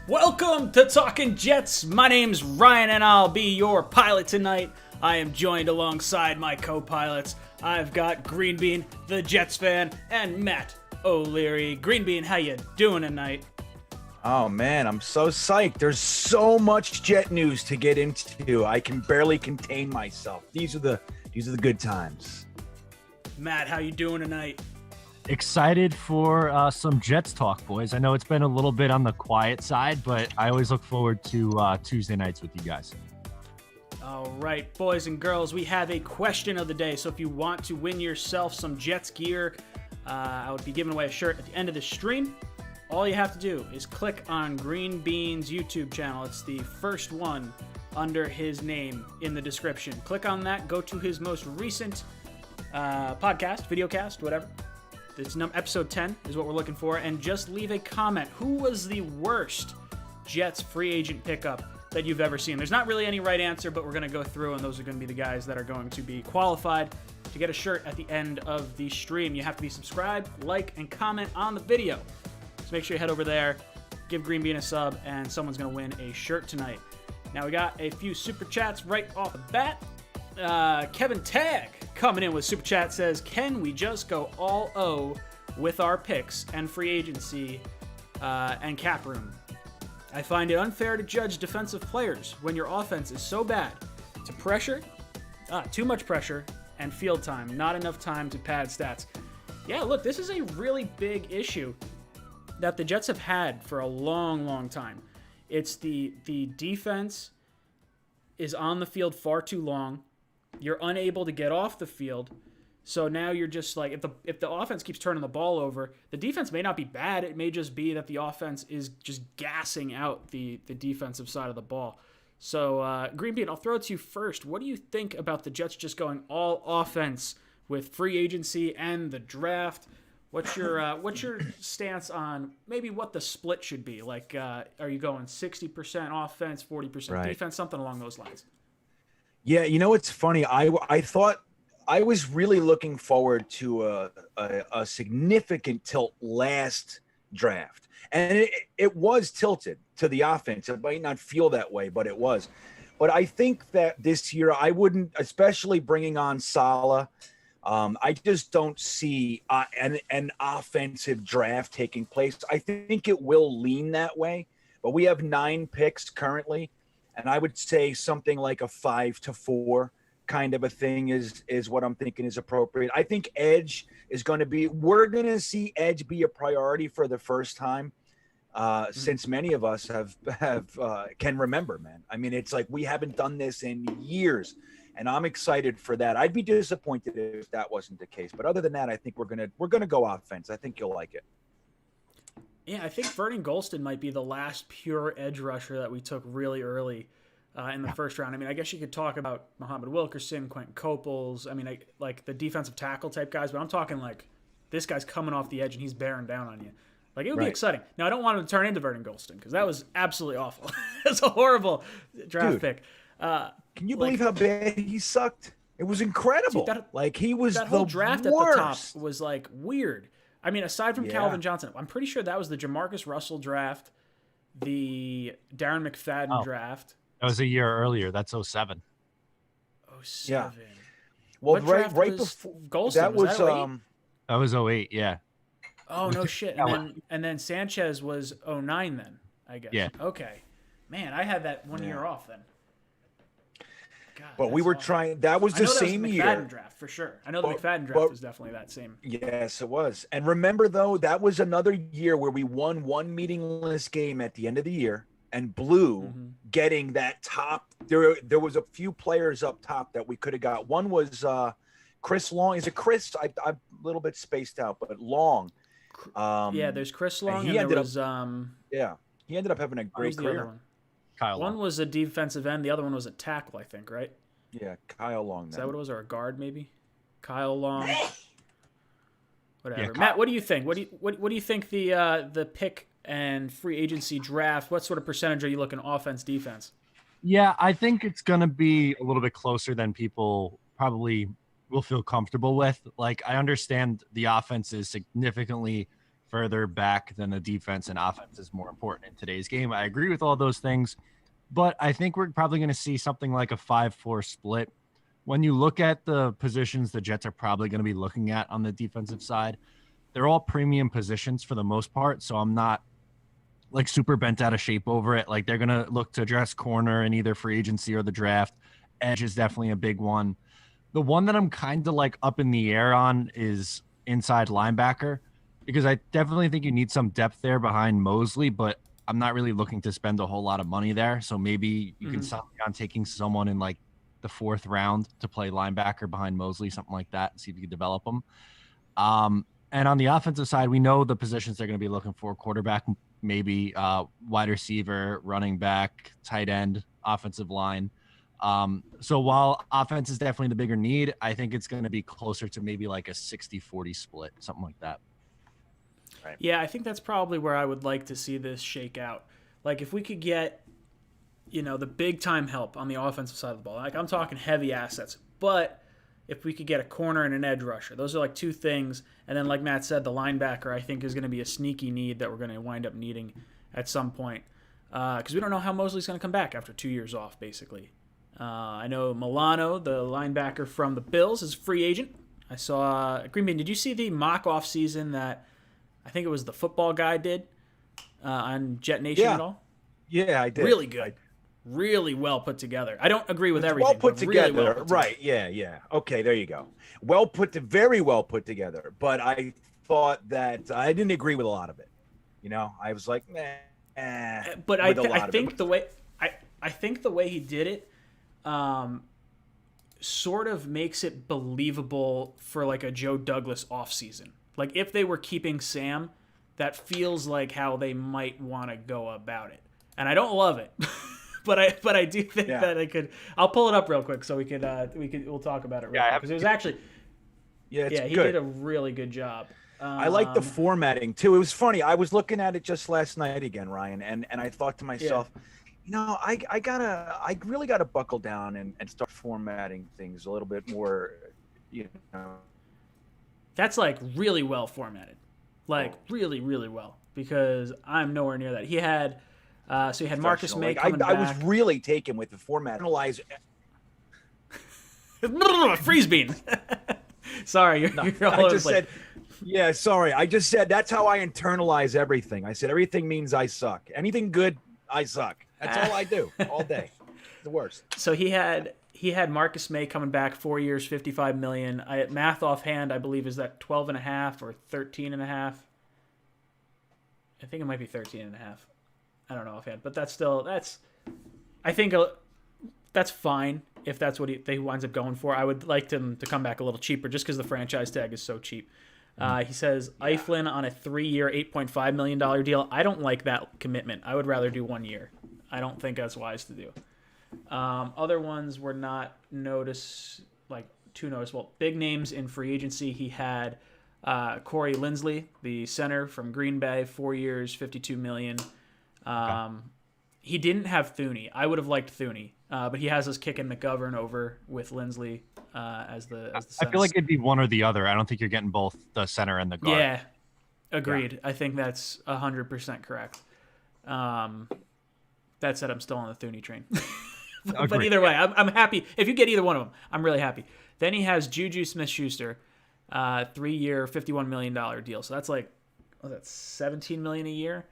Welcome to Talkin' Jets. My name's Ryan and I'll be your pilot tonight. I am joined alongside my co-pilots. I've got Green Bean, the Jets fan, and Matt O'Leary. Green Bean, how you doing tonight? Oh man, I'm so psyched. There's so much Jet news to get into. I can barely contain myself. These are the good times. Matt, how you doing tonight? Excited for some Jets talk, boys. I know it's been a little bit on the quiet side, but I always look forward to Tuesday nights with you guys. All right, boys and girls, we have a question of the day. So if you want to win yourself some Jets gear, I would be giving away a shirt at the end of the stream. All you have to do is click on Green Bean's YouTube channel. It's the first one under his name in the description. Click on that. Go to his most recent podcast, videocast, whatever. It's episode 10 is what we're looking for. And just leave a comment. Who was the worst Jets free agent pickup that you've ever seen? There's not really any right answer, but we're going to go through, and those are going to be the guys that are going to be qualified to get a shirt at the end of the stream. You have to be subscribed, like, and comment on the video. So make sure you head over there, give Green Bean a sub, and someone's going to win a shirt tonight. Now, we got a few super chats right off the bat. Kevin Tagg coming in with super chat says, can we just go all O with our picks and free agency and cap room? I find it unfair to judge defensive players when your offense is so bad. Too much pressure and field time, not enough time to pad stats. Yeah, look, this is a really big issue that the Jets have had for a long, long time. It's the defense is on the field far too long. You're unable to get off the field. So now you're just like, if the offense keeps turning the ball over, the defense may not be bad. It may just be that the offense is just gassing out the defensive side of the ball. So, Green Bean, I'll throw it to you first. What do you think about the Jets just going all offense with free agency and the draft? What's your stance on maybe what the split should be? Like, are you going 60% offense, 40% defense, something along those lines? Yeah, you know, it's funny. I thought I was really looking forward to a significant tilt last draft. And it was tilted to the offense. It might not feel that way, but it was. But I think that this year I wouldn't, especially bringing on Salah, I just don't see an offensive draft taking place. I think it will lean that way, but we have 9 picks currently, and I would say something like a 5-4 kind of a thing is what I'm thinking is appropriate. I think edge is going to be – we're going to see edge be a priority for the first time since many of us can remember, man. I mean, it's like we haven't done this in years. And I'm excited for that. I'd be disappointed if that wasn't the case. But other than that, I think we're gonna go offense. I think you'll like it. Yeah, I think Vernon Gholston might be the last pure edge rusher that we took really early in the first round. I mean, I guess you could talk about Muhammad Wilkerson, Quentin Coples. I mean, like the defensive tackle type guys. But I'm talking like this guy's coming off the edge and he's bearing down on you. Like, it would be exciting. Now, I don't want him to turn into Vernon Gholston because that was absolutely awful. It's a horrible draft pick. Can you believe how bad he sucked? It was incredible. Dude, he was that whole draft worst. At the top was like weird. I mean, aside from Calvin Johnson, I'm pretty sure that was the Jamarcus Russell draft, the Darren McFadden draft. That was a year earlier. That's 07. 07. Yeah. Well, right before Gholston, that was that was 08. Yeah. Oh no shit. And then Sanchez was 09 then, I guess. Yeah. Okay. Man, I had that 1 year off then. God, but we were trying. That was the same year. McFadden draft for sure. I know the McFadden draft was definitely that same. Yes, it was. And remember though, that was another year where we won one meaningless game at the end of the year and blew getting that top. There was a few players up top that we could have got. One was Chris Long. Is it Chris? I'm a little bit spaced out, but Long. Yeah, there's Chris Long. And there was he ended up having a great career. One was a defensive end. The other one was a tackle, I think, right? Yeah, Kyle Long. Is that what it was? Or a guard, maybe? Kyle Long. Whatever. Yeah, Matt, what do you think? What do you think the pick and free agency draft? What sort of percentage are you looking offense, defense? Yeah, I think it's going to be a little bit closer than people probably will feel comfortable with. Like, I understand the offense is significantly further back than the defense, and offense is more important in today's game. I agree with all those things, but I think we're probably going to see something like a 5-4 split. When you look at the positions the Jets are probably going to be looking at on the defensive side, they're all premium positions for the most part. So I'm not like super bent out of shape over it. Like they're going to look to address corner in either free agency or the draft. Edge is definitely a big one. The one that I'm kind of like up in the air on is inside linebacker, because I definitely think you need some depth there behind Mosley, but I'm not really looking to spend a whole lot of money there. So maybe you can stop me on taking someone in like the 4th round to play linebacker behind Mosley, something like that, and see if you can develop them. And on the offensive side, we know the positions they're going to be looking for: quarterback, maybe wide receiver, running back, tight end, offensive line. So while offense is definitely the bigger need, I think it's going to be closer to maybe like a 60-40 split, something like that. Right. Yeah, I think that's probably where I would like to see this shake out. Like if we could get, the big time help on the offensive side of the ball. Like I'm talking heavy assets, but if we could get a corner and an edge rusher, those are like two things. And then like Matt said, the linebacker I think is going to be a sneaky need that we're going to wind up needing at some point. Because we don't know how Mosley's going to come back after 2 years off, basically. I know Milano, the linebacker from the Bills, is a free agent. I saw Green Bay. Did you see the mock off season that I think it was the football guy did on Jet Nation at all? Yeah, I did. Really good. Really well put together. I don't agree with everything. Well put together. Really well put right. Yeah. Okay, there you go. Very well put together. But I thought that I didn't agree with a lot of it. I was like, But I think the way he did it sort of makes it believable for like a Joe Douglas offseason. Like if they were keeping Sam, that feels like how they might want to go about it. And I don't love it. But I do think that I could. I'll pull it up real quick so we'll talk about it. Because it was actually. He did a really good job. I like the formatting too. It was funny. I was looking at it just last night again, Ryan, and I thought to myself, I really gotta buckle down and start formatting things a little bit more. That's like really well formatted, really, really well. Because I'm nowhere near that. He had Marcus May coming back. I was really taken with the format. Analyze. Freeze bean. Sorry, you're all over the place. Yeah, sorry. I just said that's how I internalize everything. I said everything means I suck. Anything good, I suck. That's all I do all day. It's the worst. So he had Marcus May coming back, 4 years, $55 million. Math offhand, I believe, is that 12.5 or 13.5. I think it might be 13.5. I don't know offhand, but I think that's fine if that's what he winds up going for. I would like him to come back a little cheaper just because the franchise tag is so cheap. He says Eiflin on a 3-year, $8.5 million deal. I don't like that commitment. I would rather do 1 year. I don't think that's wise to do. Other ones were not too noticeable. Big names in free agency. He had Corey Linsley, the center from Green Bay, 4 years, $52 million. He didn't have Thuney. I would have liked Thuney, but he has us kicking McGovern over with Linsley as the center. I feel like it'd be one or the other. I don't think you're getting both the center and the guard. Yeah, agreed. Yeah. I think that's 100% correct. That said, I'm still on the Thuney train. But either way, I'm happy. If you get either one of them, I'm really happy. Then he has Juju Smith-Schuster, 3-year, $51 million deal. So that's like, that's $17 million a year.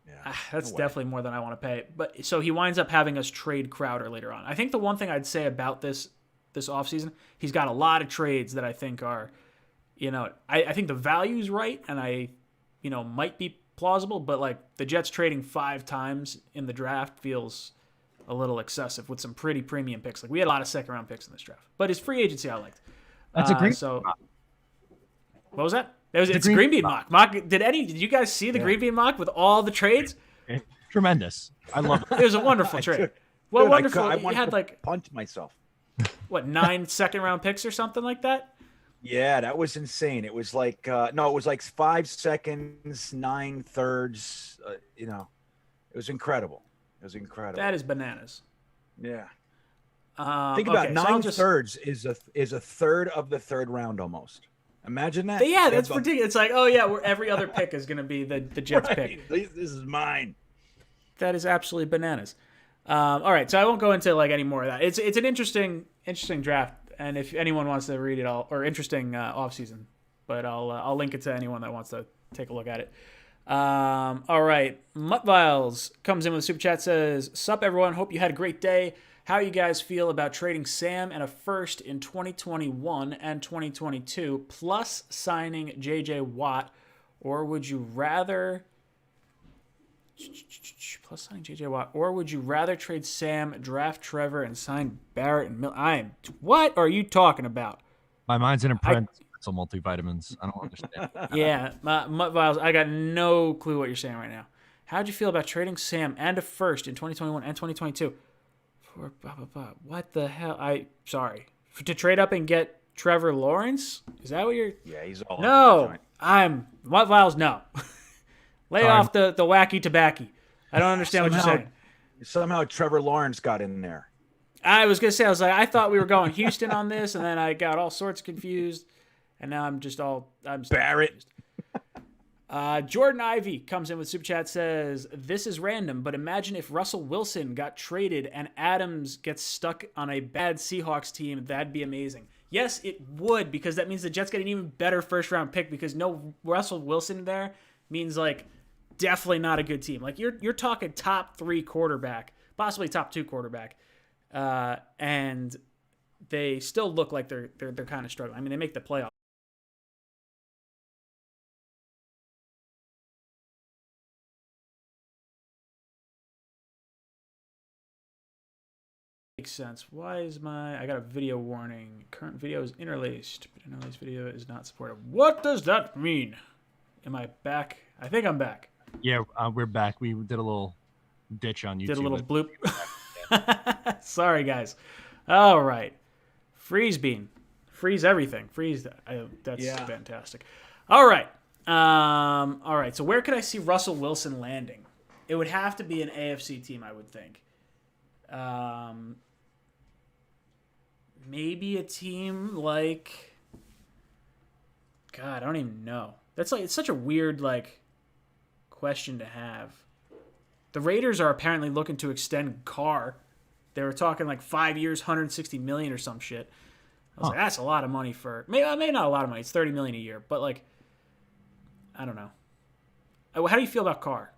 Yeah, that's definitely more than I want to pay. But so he winds up having us trade Crowder later on. I think the one thing I'd say about this offseason, he's got a lot of trades that I think are, I think the value's right, and I, might be plausible, but like the Jets trading 5 times in the draft feels a little excessive with some pretty premium picks. Like we had a lot of second-round picks in this draft, but his free agency I liked. That's a great. So what was that? It's a Green Bean mock. Did you guys see the Green Bean mock with all the trades? Tremendous. I love it. It was a wonderful trade. Well, wonderful. I wanted to punch myself. 9 second-round picks or something like that? Yeah, that was insane. It was like it was like 5 seconds, 9 thirds. It was incredible. That is bananas. Yeah. Think about 9 thirds is a third of the third round almost. Imagine that. Yeah, that's ridiculous. It's like, oh yeah, every other pick is going to be the Jets pick. This is mine. That is absolutely bananas. All right, so I won't go into like any more of that. It's an interesting draft, and if anyone wants to read it or interesting offseason, but I'll link it to anyone that wants to take a look at it. All right, Mutt Viles comes in with a super chat, says, "Sup everyone, hope you had a great day. How you guys feel about trading Sam and a first in 2021 and 2022 plus signing JJ Watt, or would you rather trade Sam, draft Trevor, and sign Barrett and Mill? What are you talking about? My mind's in a parentheses multivitamins. I don't understand. Yeah, Mutt Viles, I got no clue what you're saying right now. How'd you feel about trading Sam and a first in 2021 and 2022? For blah, blah, blah. What the hell? Sorry. To trade up and get Trevor Lawrence? Is that what you're... Yeah, he's all... No, Mutt Viles, no. Lay off the wacky tobacco. I don't understand what you're saying. Somehow Trevor Lawrence got in there. I was going to say, I thought we were going Houston on this, and then I got all sorts confused, and now I'm Barrett. Confused. Jordan Ivey comes in with super chat, says, "This is random, but imagine if Russell Wilson got traded and Adams gets stuck on a bad Seahawks team. That'd be amazing." Yes, it would, because that means the Jets get an even better first-round pick, because no Russell Wilson there means, like, definitely not a good team. Like, you're talking top 3 quarterback, possibly top 2 quarterback, and they still look like they're kind of struggling. I mean, they make the playoffs. Makes sense. Why is I got a video warning. Current video is interlaced, but interlaced video is not supported. What does that mean? Am I back? I think I'm back. Yeah, we're back. We did a little ditch on YouTube. Did a little bloop. Sorry, guys. All right. Freeze bean. Freeze everything. Freeze that. That's fantastic. All right. All right. So where could I see Russell Wilson landing? It would have to be an AFC team, I would think. Maybe a team like, God, I don't even know. That's like, it's such a weird question to have. The Raiders are apparently looking to extend Carr. They were talking 5 years, $160 million or some shit. I was like, that's a lot of money for maybe not a lot of money. It's $30 million a year, but I don't know. How do you feel about Carr?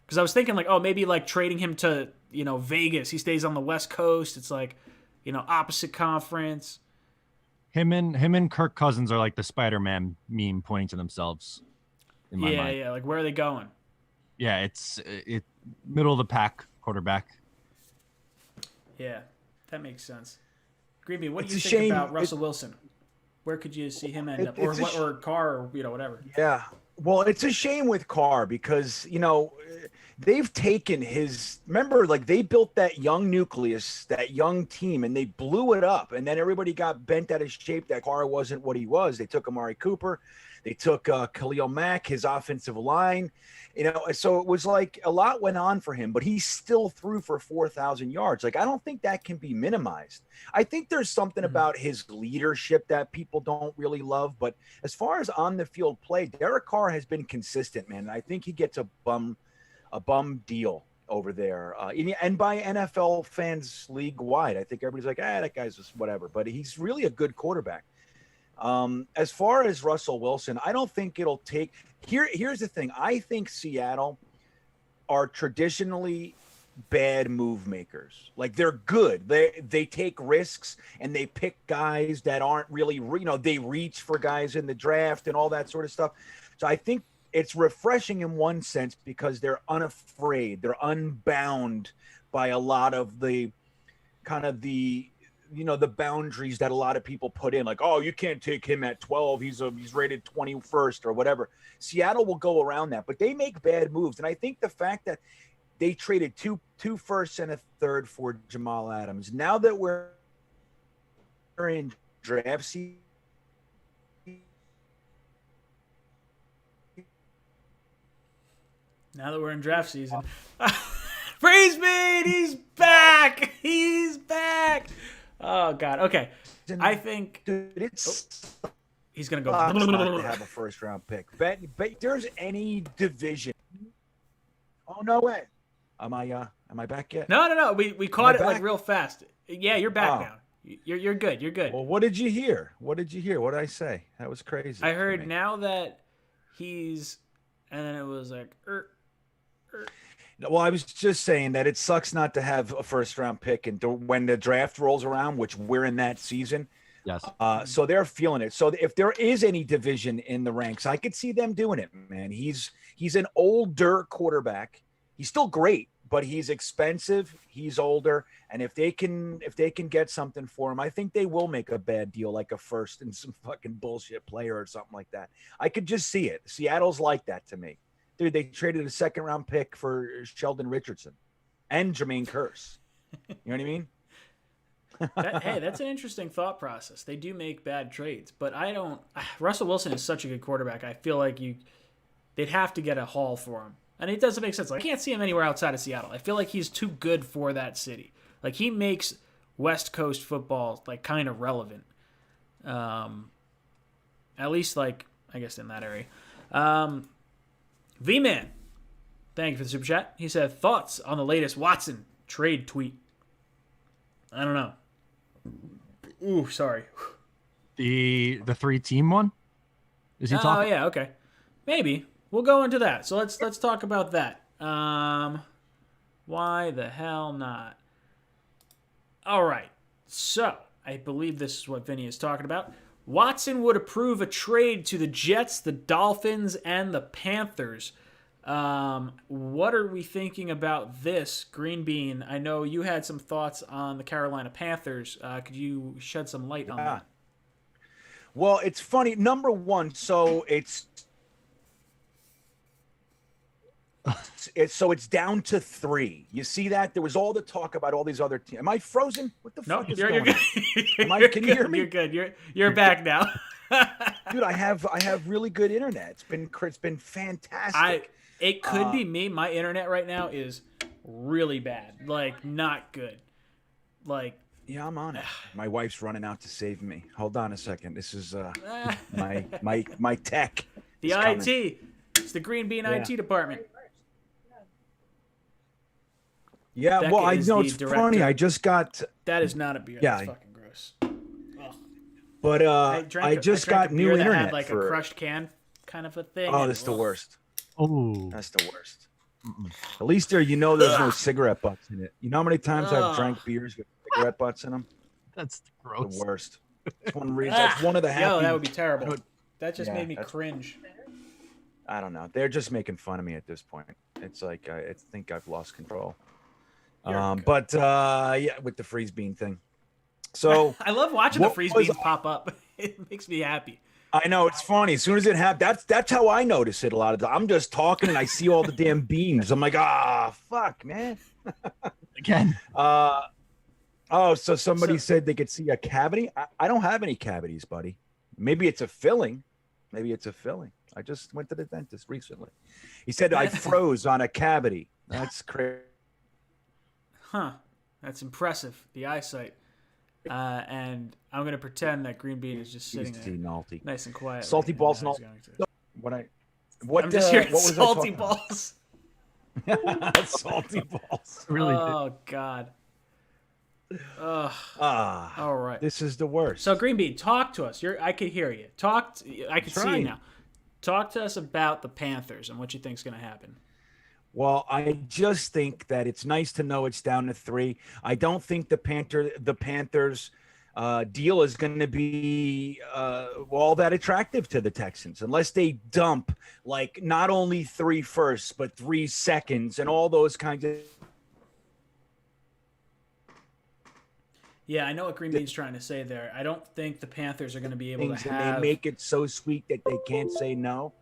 Because I was thinking maybe trading him to Vegas. He stays on the West Coast. It's opposite conference. Him and Kirk Cousins are like the Spider-Man meme pointing to themselves. In my mind. Yeah. Where are they going? Yeah, it's middle of the pack quarterback. Yeah, that makes sense. Greenby, what do you think about Russell Wilson? Where could you see him end up, or Carr, or whatever? Yeah. Well, it's a shame with Carr because they've taken remember, they built that young nucleus, that young team, and they blew it up. And then everybody got bent out of shape that Carr wasn't what he was. They took Amari Cooper. They took Khalil Mack, his offensive line. So it was a lot went on for him, but he still threw for 4,000 yards. I don't think that can be minimized. I think there's something about his leadership that people don't really love. But as far as on the field play, Derek Carr has been consistent, man. And I think he gets a bum deal over there. And by NFL fans league wide, I think everybody's like, that guy's just whatever. But he's really a good quarterback. As far as Russell Wilson, I don't think it'll take here's the thing. I think Seattle are traditionally bad move makers. They're good. They take risks and they pick guys that aren't really, they reach for guys in the draft and all that sort of stuff. So I think it's refreshing in one sense because they're unafraid. They're unbound by a lot of the the boundaries that a lot of people put in, you can't take him at 12. He's rated 21st or whatever. Seattle will go around that, but they make bad moves. And I think the fact that they traded two firsts and a third for Jamal Adams, now that we're in draft season, Praise me, he's back. He's back. Oh God. Okay. I think. Dude, it's. He's going to go. Not to have a first round pick. Bet there's any division. Oh no way. Am I back yet? No. We caught it like real fast. Yeah, you're back now. You're good. You're good. Well, what did you hear? What did I say? That was crazy. I heard now that he's, and then it was like. Well, I was just saying that it sucks not to have a first round pick, and when the draft rolls around, which we're in that season. Yes. So they're feeling it. So if there is any division in the ranks, I could see them doing it, man. He's an older quarterback. He's still great, but he's expensive. He's older, and if they can get something for him, I think they will make a bad deal, like a first and some fucking bullshit player or something like that. I could just see it. Seattle's like that to me. Dude, they traded a second round pick for Sheldon Richardson and Jermaine Kearse. You know what I mean? Hey, that's an interesting thought process. They do make bad trades, but I don't. Russell Wilson is such a good quarterback. I feel like they'd have to get a haul for him, and it doesn't make sense. Like, I can't see him anywhere outside of Seattle. I feel like he's too good for that city. Like, he makes West Coast football like kind of relevant. At least, like, I guess in that area. V-Man, thank you for the super chat. He said, thoughts on the latest Watson trade tweet? I don't know. Ooh, sorry. The 3-team one? Is he talking? Oh, yeah, okay. Maybe. We'll go into that. So let's talk about that. Why the hell not? All right. So, I believe this is what Vinny is talking about. Watson would approve a trade to the Jets, the Dolphins, and the Panthers. What are we thinking about this, Green Bean? I know you had some thoughts on the Carolina Panthers. Could you shed some light on that? Well, it's funny. Number one, so it's down to 3. You see that? There was all the talk about all these other teams. Am I frozen? What the fuck is going on? Can you hear me? You're good. You're back now. Dude, I have really good internet. It's been fantastic. It could be me. My internet right now is really bad. Like, not good. Like, yeah, I'm on it. My wife's running out to save me. Hold on a second. This is my tech. The IT. Coming. It's the Green Bean IT department. Yeah, well, I know it's funny. I just got. That is not a beer. Yeah, that's fucking gross. Ugh. But I just got new internet that had like a crushed can kind of a thing. Oh, that's the worst. Oh, that's the worst. At least there's no cigarette butts in it. You know how many times I've drank beers with cigarette butts in them? That's gross. The worst. That's one reason. That's one of the happy. Yo, that would be terrible. That just made me cringe. I don't know. They're just making fun of me at this point. It's like I think I've lost control. But with the freeze bean thing. So I love watching the freeze beans pop up. It makes me happy. I know, it's funny. As soon as it happens, that's how I notice it a lot of times. I'm just talking and I see all the damn beans. I'm like, fuck, man. Again. So somebody said they could see a cavity. I don't have any cavities, buddy. Maybe it's a filling. I just went to the dentist recently. He said I froze on a cavity. That's crazy. Huh. That's impressive. The eyesight. And I'm going to pretend that Green Bean is just sitting there nice and quiet. Salty balls and all. I'm just hearing salty balls. Salty balls. Really? Oh, God. All right. This is the worst. So, Green Bean, talk to us. I can hear you. I can see you now. Talk to us about the Panthers and what you think is going to happen. Well, I just think that it's nice to know it's down to 3. I don't think the Panthers deal is going to be all that attractive to the Texans unless they dump like not only 3 firsts but 3 seconds and all those kinds of. Yeah, I know what Green Bean's trying to say there. I don't think the Panthers are going to be able to have. And they make it so sweet that they can't say no,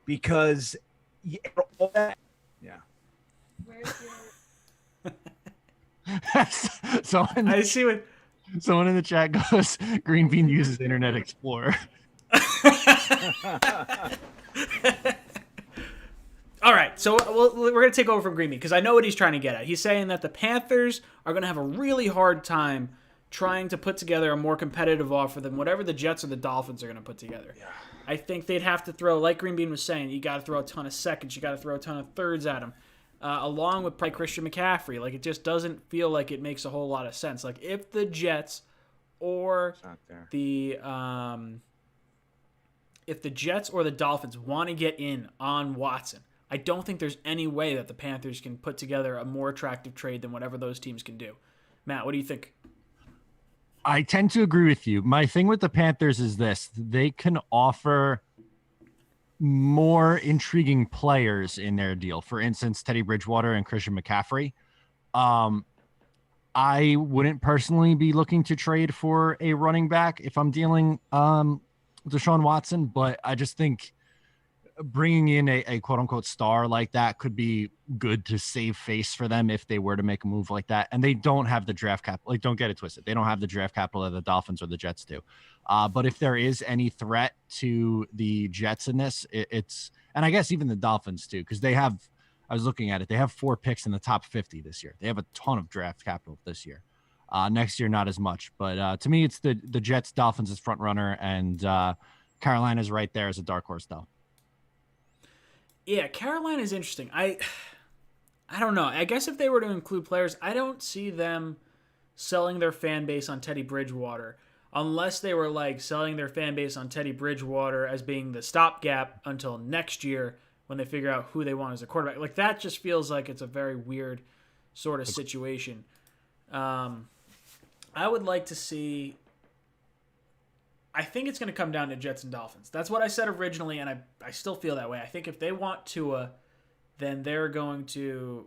because all that. Yeah. Where's your... I see what someone in the chat goes, Green Bean uses Internet Explorer. All right, so we're going to take over from Green Bean because I know what he's trying to get at. He's saying that the Panthers are going to have a really hard time trying to put together a more competitive offer than whatever the Jets or the Dolphins are going to put together. Yeah. I think they'd have to throw, like Green Bean was saying, you got to throw a ton of seconds, you got to throw a ton of thirds at him, along with probably Christian McCaffrey. Like, it just doesn't feel like it makes a whole lot of sense. Like, if the Jets or the Dolphins want to get in on Watson, I don't think there's any way that the Panthers can put together a more attractive trade than whatever those teams can do. Matt, what do you think? I tend to agree with you. My thing with the Panthers is this. They can offer more intriguing players in their deal. For instance, Teddy Bridgewater and Christian McCaffrey. I wouldn't personally be looking to trade for a running back if I'm dealing Deshaun Watson, but I just think bringing in a quote-unquote star like that could be good to save face for them if they were to make a move like that. And they don't have the draft capital. Like, don't get it twisted. They don't have the draft capital that the Dolphins or the Jets do. But if there is any threat to the Jets in this, it's – and I guess even the Dolphins too, because they have – I was looking at it. They have 4 picks in the top 50 this year. They have a ton of draft capital this year. Next year, not as much. But to me, it's the Jets, Dolphins as front runner, and Carolina's right there as a dark horse, though. Yeah, Carolina is interesting. I don't know. I guess if they were to include players, I don't see them selling their fan base on Teddy Bridgewater unless they were like selling their fan base on Teddy Bridgewater as being the stopgap until next year when they figure out who they want as a quarterback. Like, that just feels like it's a very weird sort of situation. I would like to see... I think it's going to come down to Jets and Dolphins. That's what I said originally, and I still feel that way. I think if they want Tua, then they're going to...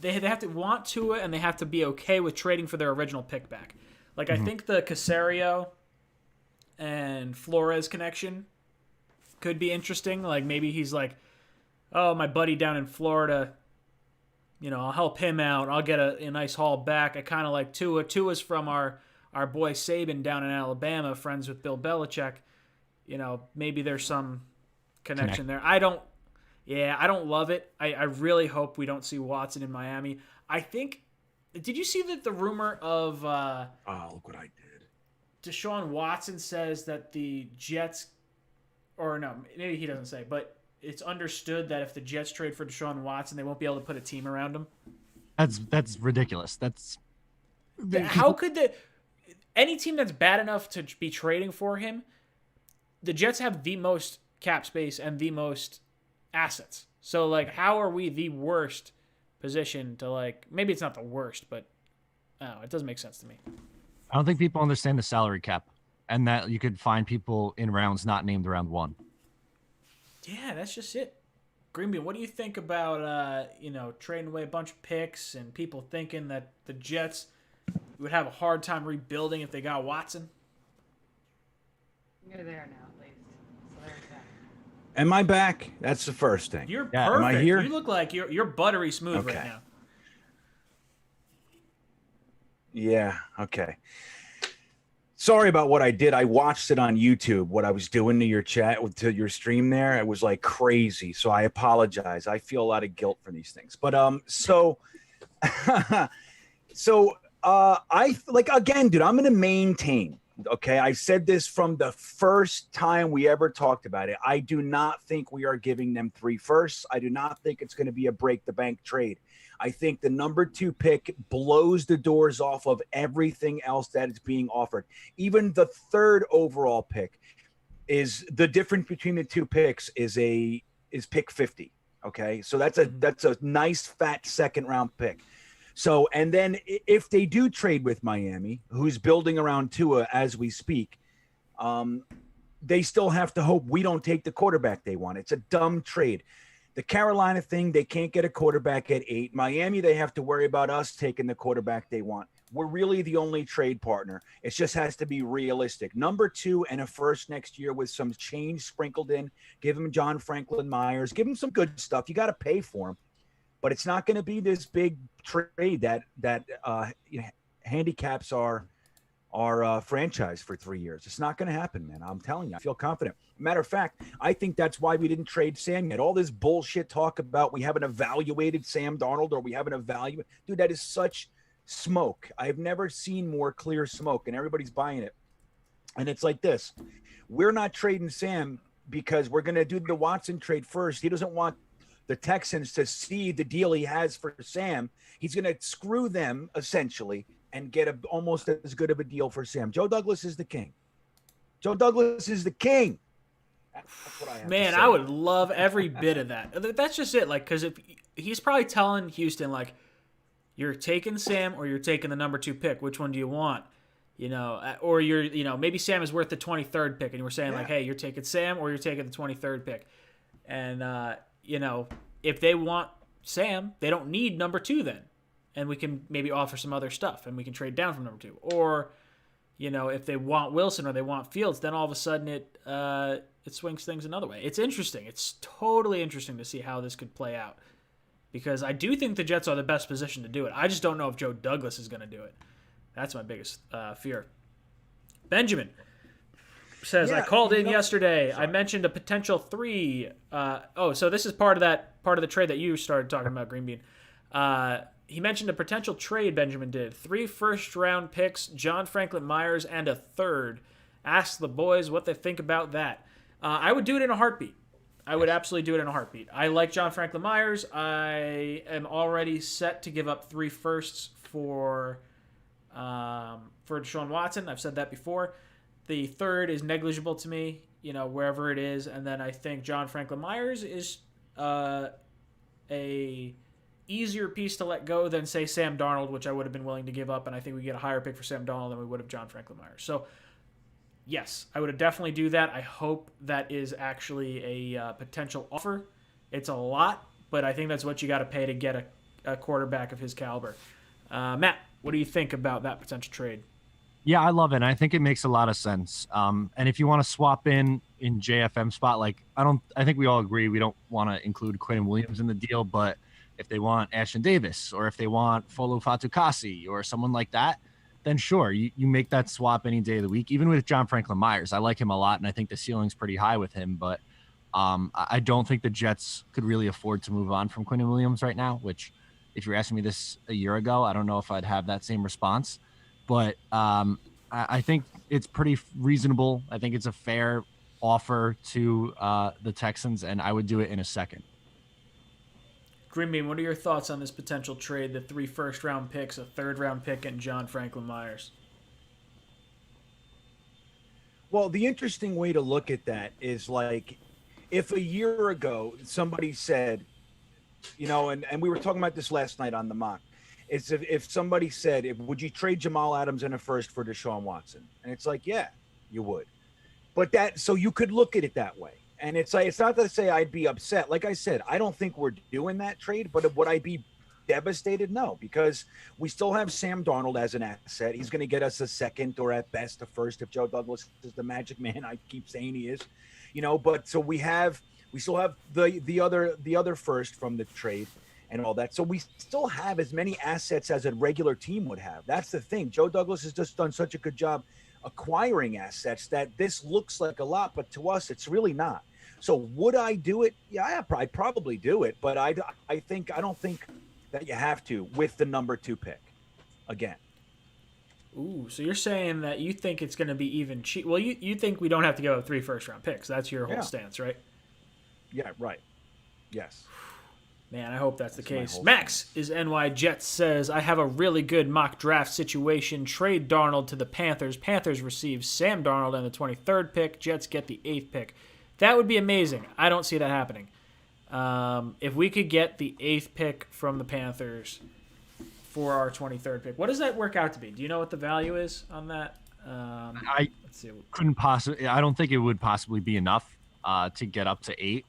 They have to want Tua, and they have to be okay with trading for their original pick back. Like, I think the Caserio and Flores connection could be interesting. Like, maybe he's like, oh, my buddy down in Florida, I'll help him out. I'll get a nice haul back. I kind of like Tua. Tua's from our boy Saban down in Alabama, friends with Bill Belichick. Maybe there's some connection there. I don't love it. I really hope we don't see Watson in Miami. I think, did you see that the rumor of look what I did. Deshaun Watson says that the Jets, or no, maybe he doesn't say, but it's understood that if the Jets trade for Deshaun Watson, they won't be able to put a team around him. That's ridiculous. How could any team that's bad enough to be trading for him, the Jets have the most cap space and the most assets. So, like, how are we the worst position to, like, maybe it's not the worst, but I don't know, it doesn't make sense to me. I don't think people understand the salary cap and that you could find people in rounds not named round 1. Yeah, that's just it. Green Bean, what do you think about, trading away a bunch of picks and people thinking that the Jets would have a hard time rebuilding if they got Watson? You're there now, at least. So there's that. Am I back? That's the first thing. You're perfect. Am I here? You look like you're buttery smooth right now. Yeah, okay. Sorry about what I did. I watched it on YouTube, what I was doing to your chat, to your stream there. It was like crazy. So I apologize. I feel a lot of guilt for these things. But I like, again, dude, I'm going to maintain. Okay. I said this from the first time we ever talked about it. I do not think we are giving them 3 firsts. I do not think it's going to be a break the bank trade. I think the number 2 pick blows the doors off of everything else that is being offered. Even the 3rd overall pick is the difference between the 2 picks is pick 50. Okay. So that's a nice fat 2nd round pick. So, and then if they do trade with Miami, who's building around Tua as we speak, they still have to hope we don't take the quarterback they want. It's a dumb trade. The Carolina thing, they can't get a quarterback at 8. Miami, they have to worry about us taking the quarterback they want. We're really the only trade partner. It just has to be realistic. Number 2 and a first next year with some change sprinkled in. Give him John Franklin Myers. Give him some good stuff. You got to pay for him. But it's not going to be this big trade that handicaps our franchise for 3 years. It's not going to happen, man. I'm telling you. I feel confident. Matter of fact, I think that's why we didn't trade Sam yet. All this bullshit talk about we haven't evaluated Sam Darnold or we haven't evaluated. Dude, that is such smoke. I've never seen more clear smoke, and everybody's buying it. And it's like this: we're not trading Sam because we're going to do the Watson trade first. He doesn't want the Texans to see the deal he has for Sam. He's going to screw them essentially and get almost as good of a deal for Sam. Joe Douglas is the king. Joe Douglas is the king. That's what I have Man, to say. I would love every bit of that. That's just it. Like, because if he's probably telling Houston, like, you're taking Sam or you're taking the number 2 pick. Which one do you want? You know, or you're, you know, maybe Sam is worth the 23rd pick, and we're saying like, hey, you're taking Sam or you're taking the 23rd pick. And you know, if they want Sam, they don't need number 2 then, and we can maybe offer some other stuff, and we can trade down from number 2. Or, you know, if they want Wilson or they want Fields, then all of a sudden it swings things another way. It's interesting. It's totally interesting to see how this could play out, because I do think the Jets are the best position to do it. I just don't know if Joe Douglas is going to do it. That's my biggest fear. Benjamin says, I called in yesterday. Sorry. I mentioned a potential 3. So this is part of the trade that you started talking about, Green Bean. He mentioned a potential trade Benjamin did. 3 first-round picks, John Franklin Myers, and a 3rd. Ask the boys what they think about that. I would do it in a heartbeat. I would absolutely do it in a heartbeat. I like John Franklin Myers. I am already set to give up 3 firsts for Deshaun Watson. I've said that before. The 3rd is negligible to me, you know, wherever it is. And then I think John Franklin Myers is a easier piece to let go than, say, Sam Darnold, which I would have been willing to give up. And I think we get a higher pick for Sam Darnold than we would have John Franklin Myers. So, yes, I would definitely do that. I hope that is actually a potential offer. It's a lot, but I think that's what you got to pay to get a quarterback of his caliber. Matt, what do you think about that potential trade? Yeah, I love it. And I think it makes a lot of sense. And if you want to swap in JFM spot, like I think we all agree we don't want to include Quinn Williams in the deal, but if they want Ashton Davis or if they want Folu Fatukasi or someone like that, then sure, you make that swap any day of the week. Even with John Franklin Myers, I like him a lot, and I think the ceiling's pretty high with him. But I don't think the Jets could really afford to move on from Quinn Williams right now, which, if you're asking me this a year ago, I don't know if I'd have that same response. But I think it's pretty reasonable. I think it's a fair offer to the Texans, and I would do it in a second. Green Bean, what are your thoughts on this potential trade? The 3 first-round picks, a 3rd-round pick, and John Franklin Myers. Well, the interesting way to look at that is, like, if a year ago somebody said, you know, and we were talking about this last night on the mock, it's if somebody said, would you trade Jamal Adams in a 1st for Deshaun Watson? And it's like, yeah, you would. But so you could look at it that way. And it's like, it's not to say I'd be upset. Like I said, I don't think we're doing that trade, but would I be devastated? No, because we still have Sam Darnold as an asset. He's going to get us a 2nd or at best a 1st if Joe Douglas is the magic man I keep saying he is, you know. But so we still have the other 1st from the trade and all that. So we still have as many assets as a regular team would have. That's the thing. Joe Douglas has just done such a good job acquiring assets that this looks like a lot, but to us, it's really not. So would I do it? Yeah, I'd probably do it, but I don't think that you have to with the number 2 pick again. Ooh, so you're saying that you think it's going to be even cheap. Well, you think we don't have to go with 3 first-round picks. That's your whole stance, right? Yeah, right. Yes. Man, I hope that's the case. Max is NY Jets says, I have a really good mock draft situation. Trade Darnold to the Panthers. Panthers receive Sam Darnold and the 23rd pick. Jets get the 8th pick. That would be amazing. I don't see that happening. If we could get the 8th pick from the Panthers for our 23rd pick, what does that work out to be? Do you know what the value is on that? Let's see. I don't think it would possibly be enough to get up to 8.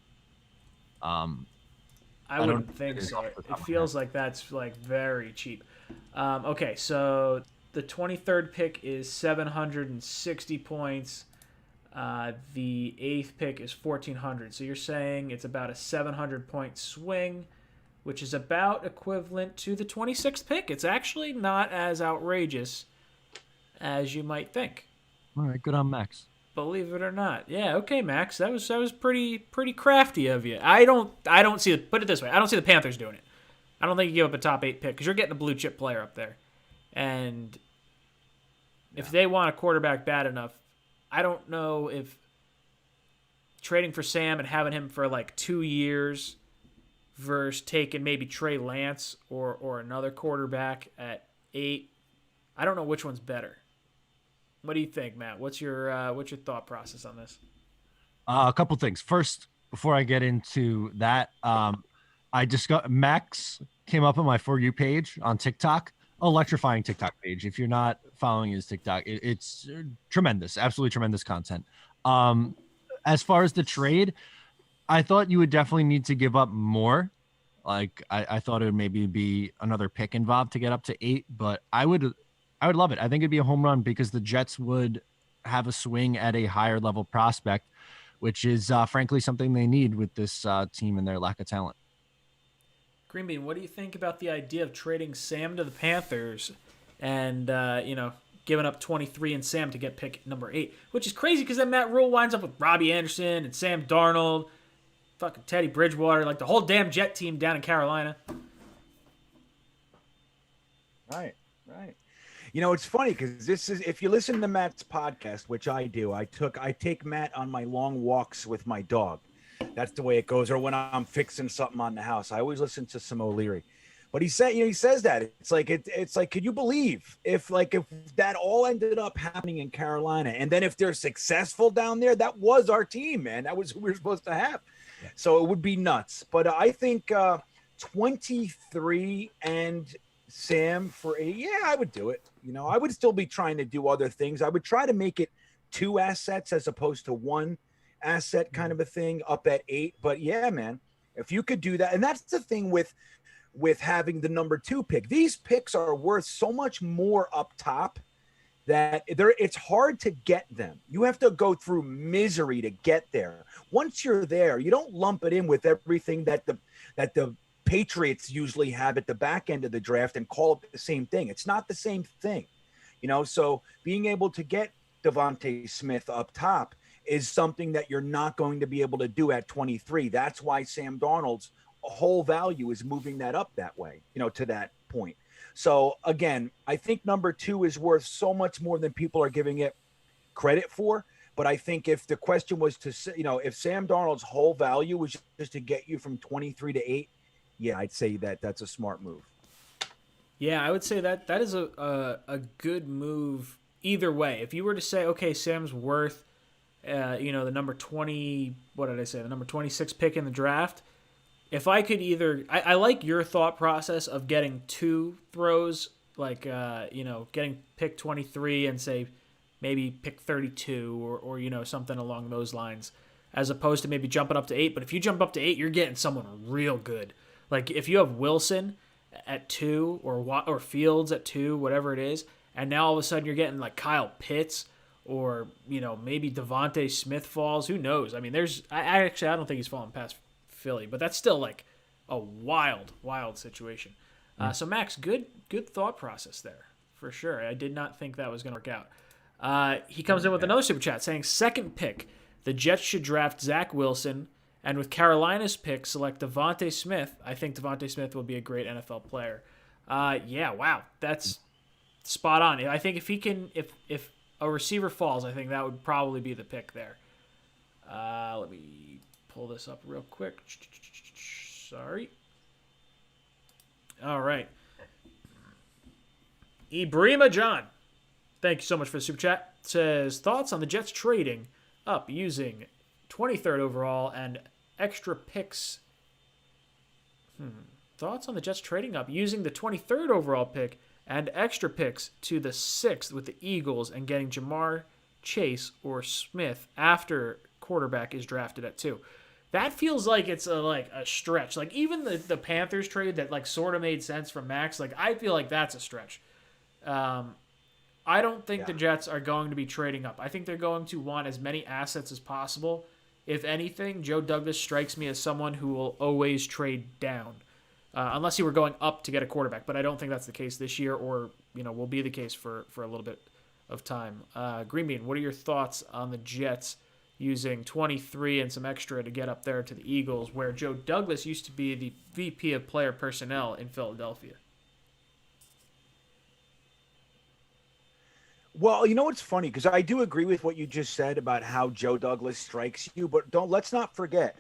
I wouldn't think so. It feels like that's like very cheap. Okay, so the 23rd pick is 760 points. The 8th pick is 1,400. So you're saying it's about a 700-point swing, which is about equivalent to the 26th pick. It's actually not as outrageous as you might think. All right, good on Max. Believe it or not. Yeah, okay, Max. That was pretty crafty of you. I don't see put it this way. I don't see the Panthers doing it. I don't think you give up a top 8 pick because you're getting a blue chip player up there. And if they want a quarterback bad enough, I don't know if trading for Sam and having him for like 2 years versus taking maybe Trey Lance or another quarterback at 8. I don't know which one's better. What do you think, Matt? What's your thought process on this? A couple things. First, before I get into that, I just got Max came up on my For You page on TikTok, electrifying TikTok page. If you're not following his TikTok, it's tremendous, absolutely tremendous content. As far as the trade, I thought you would definitely need to give up more. Like I thought it would maybe be another pick involved to get up to 8, but I would love it. I think it'd be a home run because the Jets would have a swing at a higher level prospect, which is frankly something they need with this team and their lack of talent. Green Bean, what do you think about the idea of trading Sam to the Panthers and, giving up 23 and Sam to get pick number 8, which is crazy because then Matt Rule winds up with Robbie Anderson and Sam Darnold, fucking Teddy Bridgewater, like the whole damn Jet team down in Carolina. Right. It's funny because this is, if you listen to Matt's podcast, which I do, I take Matt on my long walks with my dog. That's the way it goes. Or when I'm fixing something on the house, I always listen to some O'Leary. But he says that it's like, could you believe if that all ended up happening in Carolina, and then if they're successful down there, that was our team, man. That was who we were supposed to have. Yeah. So it would be nuts. But I think 23 and Sam for 8, yeah, I would do it. I would still be trying to do other things. I would try to make it 2 assets as opposed to 1 asset kind of a thing up at 8. But yeah, man, if you could do that, and that's the thing with having the number 2 pick, these picks are worth so much more up top that it's hard to get them. You have to go through misery to get there. Once you're there, you don't lump it in with everything that the Patriots usually have at the back end of the draft and call it the same thing. It's not the same thing, so being able to get Devontae Smith up top is something that you're not going to be able to do at 23. That's why Sam Darnold's whole value is moving that up that way, to that point. So again, I think number 2 is worth so much more than people are giving it credit for. But I think if the question was to, if Sam Darnold's whole value was just to get you from 23 to 8, yeah, I'd say that's a smart move. Yeah, I would say that is a good move either way. If you were to say, okay, Sam's worth, the number 20, what did I say? The number 26 pick in the draft. If I could I like your thought process of getting 2 throws, like, getting pick 23 and say maybe pick 32 or something along those lines, as opposed to maybe jumping up to 8. But if you jump up to 8, you're getting someone real good. Like if you have Wilson at 2 or Fields at 2, whatever it is, and now all of a sudden you're getting like Kyle Pitts or maybe Devontae Smith falls. Who knows? I mean, I don't think he's fallen past Philly, but that's still like a wild situation. So Max, good thought process there for sure. I did not think that was going to work out. He comes in with another super chat saying, 2nd pick, the Jets should draft Zach Wilson, and with Carolina's pick, select Devontae Smith. I think Devontae Smith will be a great NFL player. Yeah, wow, that's spot on. I think if a receiver falls, I think that would probably be the pick there. Let me pull this up real quick. Sorry. All right. Ibrahima John, thank you so much for the super chat. Says, thoughts on the Jets trading up using 23rd overall and extra picks. Thoughts on the Jets trading up using the 23rd overall pick and extra picks to the 6th with the Eagles and getting Jamar Chase or Smith after quarterback is drafted at 2. That feels like it's a stretch. Like even the Panthers trade that like sort of made sense from Max, like I feel like that's a stretch. I don't think the Jets are going to be trading up. I think they're going to want as many assets as possible. If anything, Joe Douglas strikes me as someone who will always trade down, unless he were going up to get a quarterback. But I don't think that's the case this year, or will be the case for a little bit of time. Green Bean, what are your thoughts on the Jets using 23 and some extra to get up there to the Eagles, where Joe Douglas used to be the VP of player personnel in Philadelphia? Well, you know what's funny, because I do agree with what you just said about how Joe Douglas strikes you, but let's not forget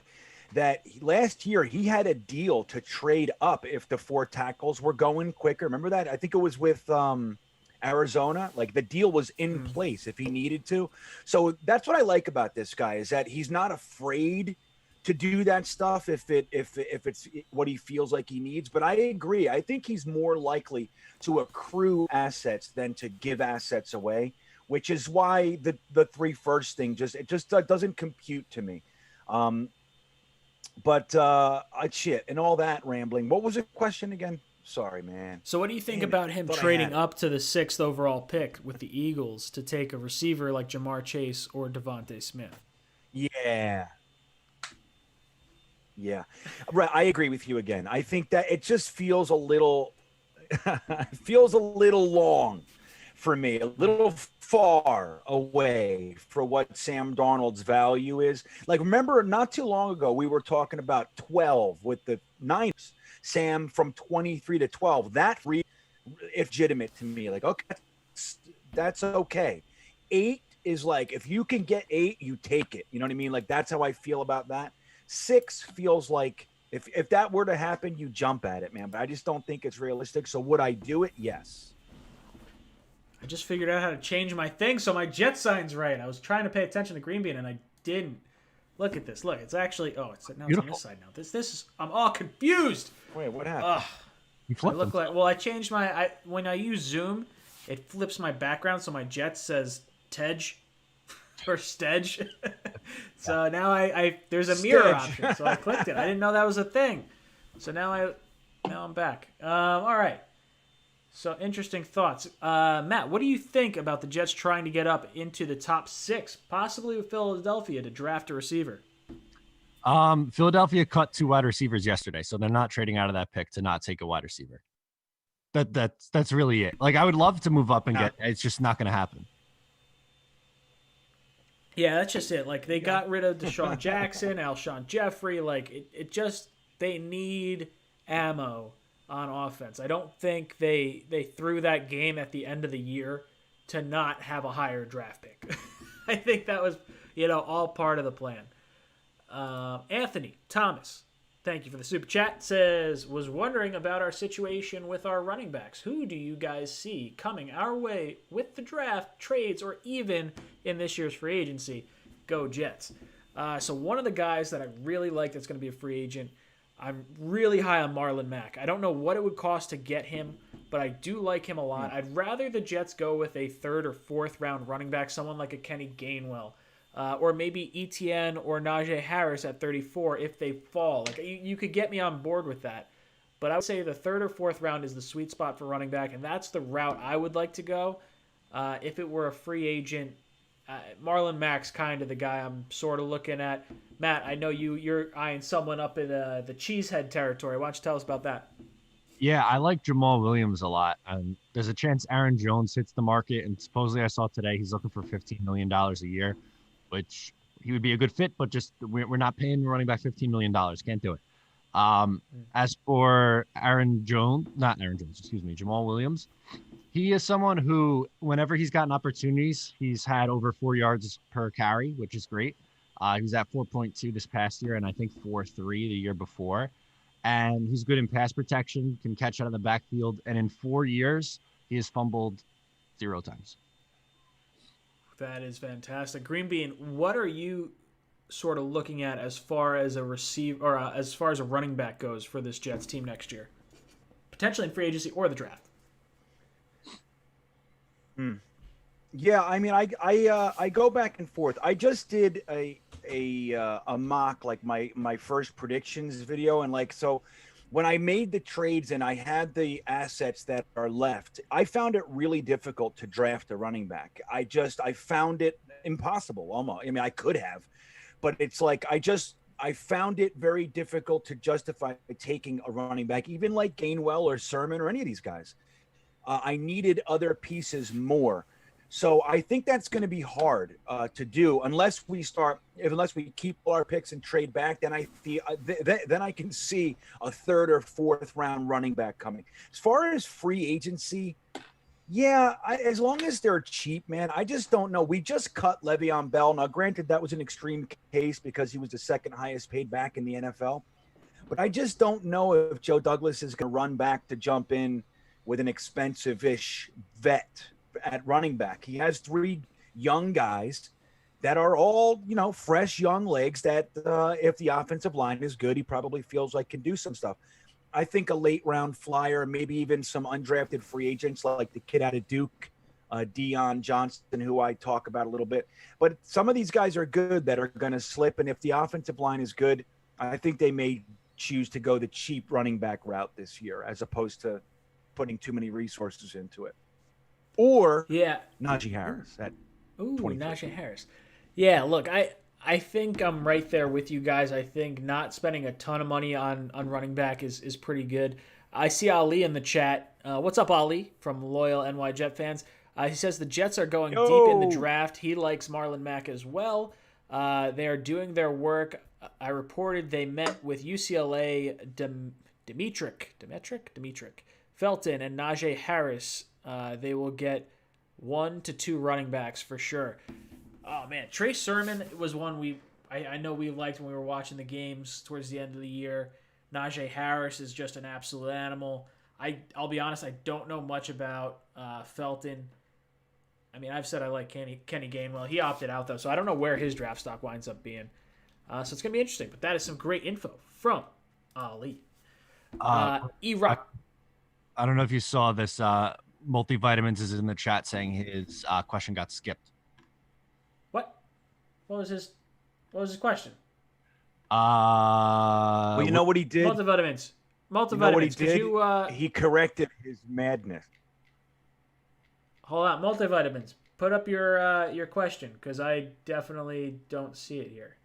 that last year he had a deal to trade up if the 4 tackles were going quicker. Remember that? I think it was with Arizona. Like the deal was in place if he needed to. So that's what I like about this guy, is that he's not afraid to do that stuff if it's what he feels like he needs. But I agree. I think he's more likely to accrue assets than to give assets away, which is why the 3 first thing just doesn't compute to me. But shit and all that rambling. What was the question again? Sorry, man. So what do you think Damn it. about him Thought I trading had it. up to the 6th overall pick with the Eagles to take a receiver like Jamar Chase or Devontae Smith? Yeah. Yeah. Right. I agree with you again. I think that it just feels a little long for me, a little far away for what Sam Darnold's value is. Like, remember not too long ago, we were talking about 12 with the Niners, Sam, from 23 to 12. That legitimate to me. Like, okay, that's okay. 8 is like, if you can get 8, you take it. You know what I mean? Like, that's how I feel about that. 6 feels like if that were to happen, you jump at it, man. But I just don't think it's realistic. So would I do it? Yes. I just figured out how to change my thing so my jet sign's right. I was trying to pay attention to Green Bean and I didn't. Look at this. Look, it's actually it's on this side now. This is I'm all confused. Wait, what happened? You I flipped look them. like I changed my when I use Zoom, it flips my background so my jet says Tej or Stedge. So now I there's a mirror Stedge. option, so I clicked it. I didn't know that was a thing. So now I'm back. All right. So interesting thoughts. Matt, what do you think about the Jets trying to get up into the top 6, possibly with Philadelphia, to draft a receiver? Philadelphia cut 2 wide receivers yesterday, so they're not trading out of that pick to not take a wide receiver. That's really it. Like, I would love to move up and get. It's just not going to happen. Yeah, that's just it. Like, they got rid of Deshaun Jackson, Alshon Jeffrey. Like, it just, they need ammo on offense. I don't think they threw that game at the end of the year to not have a higher draft pick. I think that was, all part of the plan. Anthony Thomas, thank you for the super chat, says, was wondering about our situation with our running backs. Who do you guys see coming our way with the draft, trades, or even in this year's free agency? Go Jets. So one of the guys that I really like that's going to be a free agent, I'm really high on Marlon Mack. I don't know what it would cost to get him, but I do like him a lot. I'd rather the Jets go with a 3rd or 4th round running back, someone like a Kenny Gainwell. Or maybe Etienne or Najee Harris at 34 if they fall. Like, you could get me on board with that. But I would say the 3rd or 4th round is the sweet spot for running back, and that's the route I would like to go. If it were a free agent, Marlon Mack's kind of the guy I'm sort of looking at. Matt, I know you're eyeing someone up in the cheesehead territory. Why don't you tell us about that? Yeah, I like Jamal Williams a lot. There's a chance Aaron Jones hits the market, and supposedly I saw today he's looking for $15 million a year, which he would be a good fit, but just we're not paying running back $15 million. Can't do it. As for Jamal Williams, he is someone who, whenever he's gotten opportunities, he's had over 4 yards per carry, which is great. He was at 4.2 this past year, and I think 4.3 the year before. And he's good in pass protection, can catch out of the backfield. And in 4 years, he has fumbled 0 times. That is fantastic. Green Bean, what are you sort of looking at as far as a receiver or as far as a running back goes for this Jets team next year? Potentially in free agency or the draft. Yeah, I mean, I go back and forth. I just did a mock, like my first predictions video, and like, so when I made the trades and I had the assets that are left, I found it really difficult to draft a running back. I found it impossible almost. I mean, I could have, but it's like I found it very difficult to justify taking a running back, even like Gainwell or Sermon or any of these guys. I needed other pieces more. So I think that's going to be hard to do unless we keep all our picks and trade back. Then then I can see a 3rd or 4th round running back coming. As far as free agency, Yeah, as long as they're cheap, man. I just don't know. We just cut Le'Veon Bell. Now, granted, that was an extreme case because he was the second highest paid back in the NFL. But I just don't know if Joe Douglas is going to run back to jump in with an expensive-ish vet at running back. He has three young guys that are all, fresh young legs that if the offensive line is good, he probably feels like can do some stuff. I think a late round flyer, maybe even some undrafted free agents like the kid out of Duke, Deion Johnson, who I talk about a little bit. But some of these guys are good that are going to slip. And if the offensive line is good, I think they may choose to go the cheap running back route this year as opposed to putting too many resources into it. Or Najee Harris at 23. Najee Harris. Yeah, look, I think I'm right there with you guys. I think not spending a ton of money on running back is pretty good. I see Ali in the chat. What's up, Ali, from loyal NY Jet fans? He says the Jets are going deep in the draft. He likes Marlon Mack as well. They are doing their work. I reported they met with UCLA Demetric Felton and Najee Harris. They will get 1 to 2 running backs for sure. Oh man, Trey Sermon was one I know we liked when we were watching the games towards the end of the year. Najee Harris is just an absolute animal. I'll be honest, I don't know much about Felton. I mean, I've said I like Kenny Gainwell. He opted out though, so I don't know where his draft stock winds up being. So it's gonna be interesting. But that is some great info from Ali. E-Rock. I don't know if you saw this. Multivitamins is in the chat saying his question got skipped. What was his question? Well, you know what he did? Multivitamins. You know what he did? He corrected his madness. Hold on, multivitamins. Put up your question because I definitely don't see it here.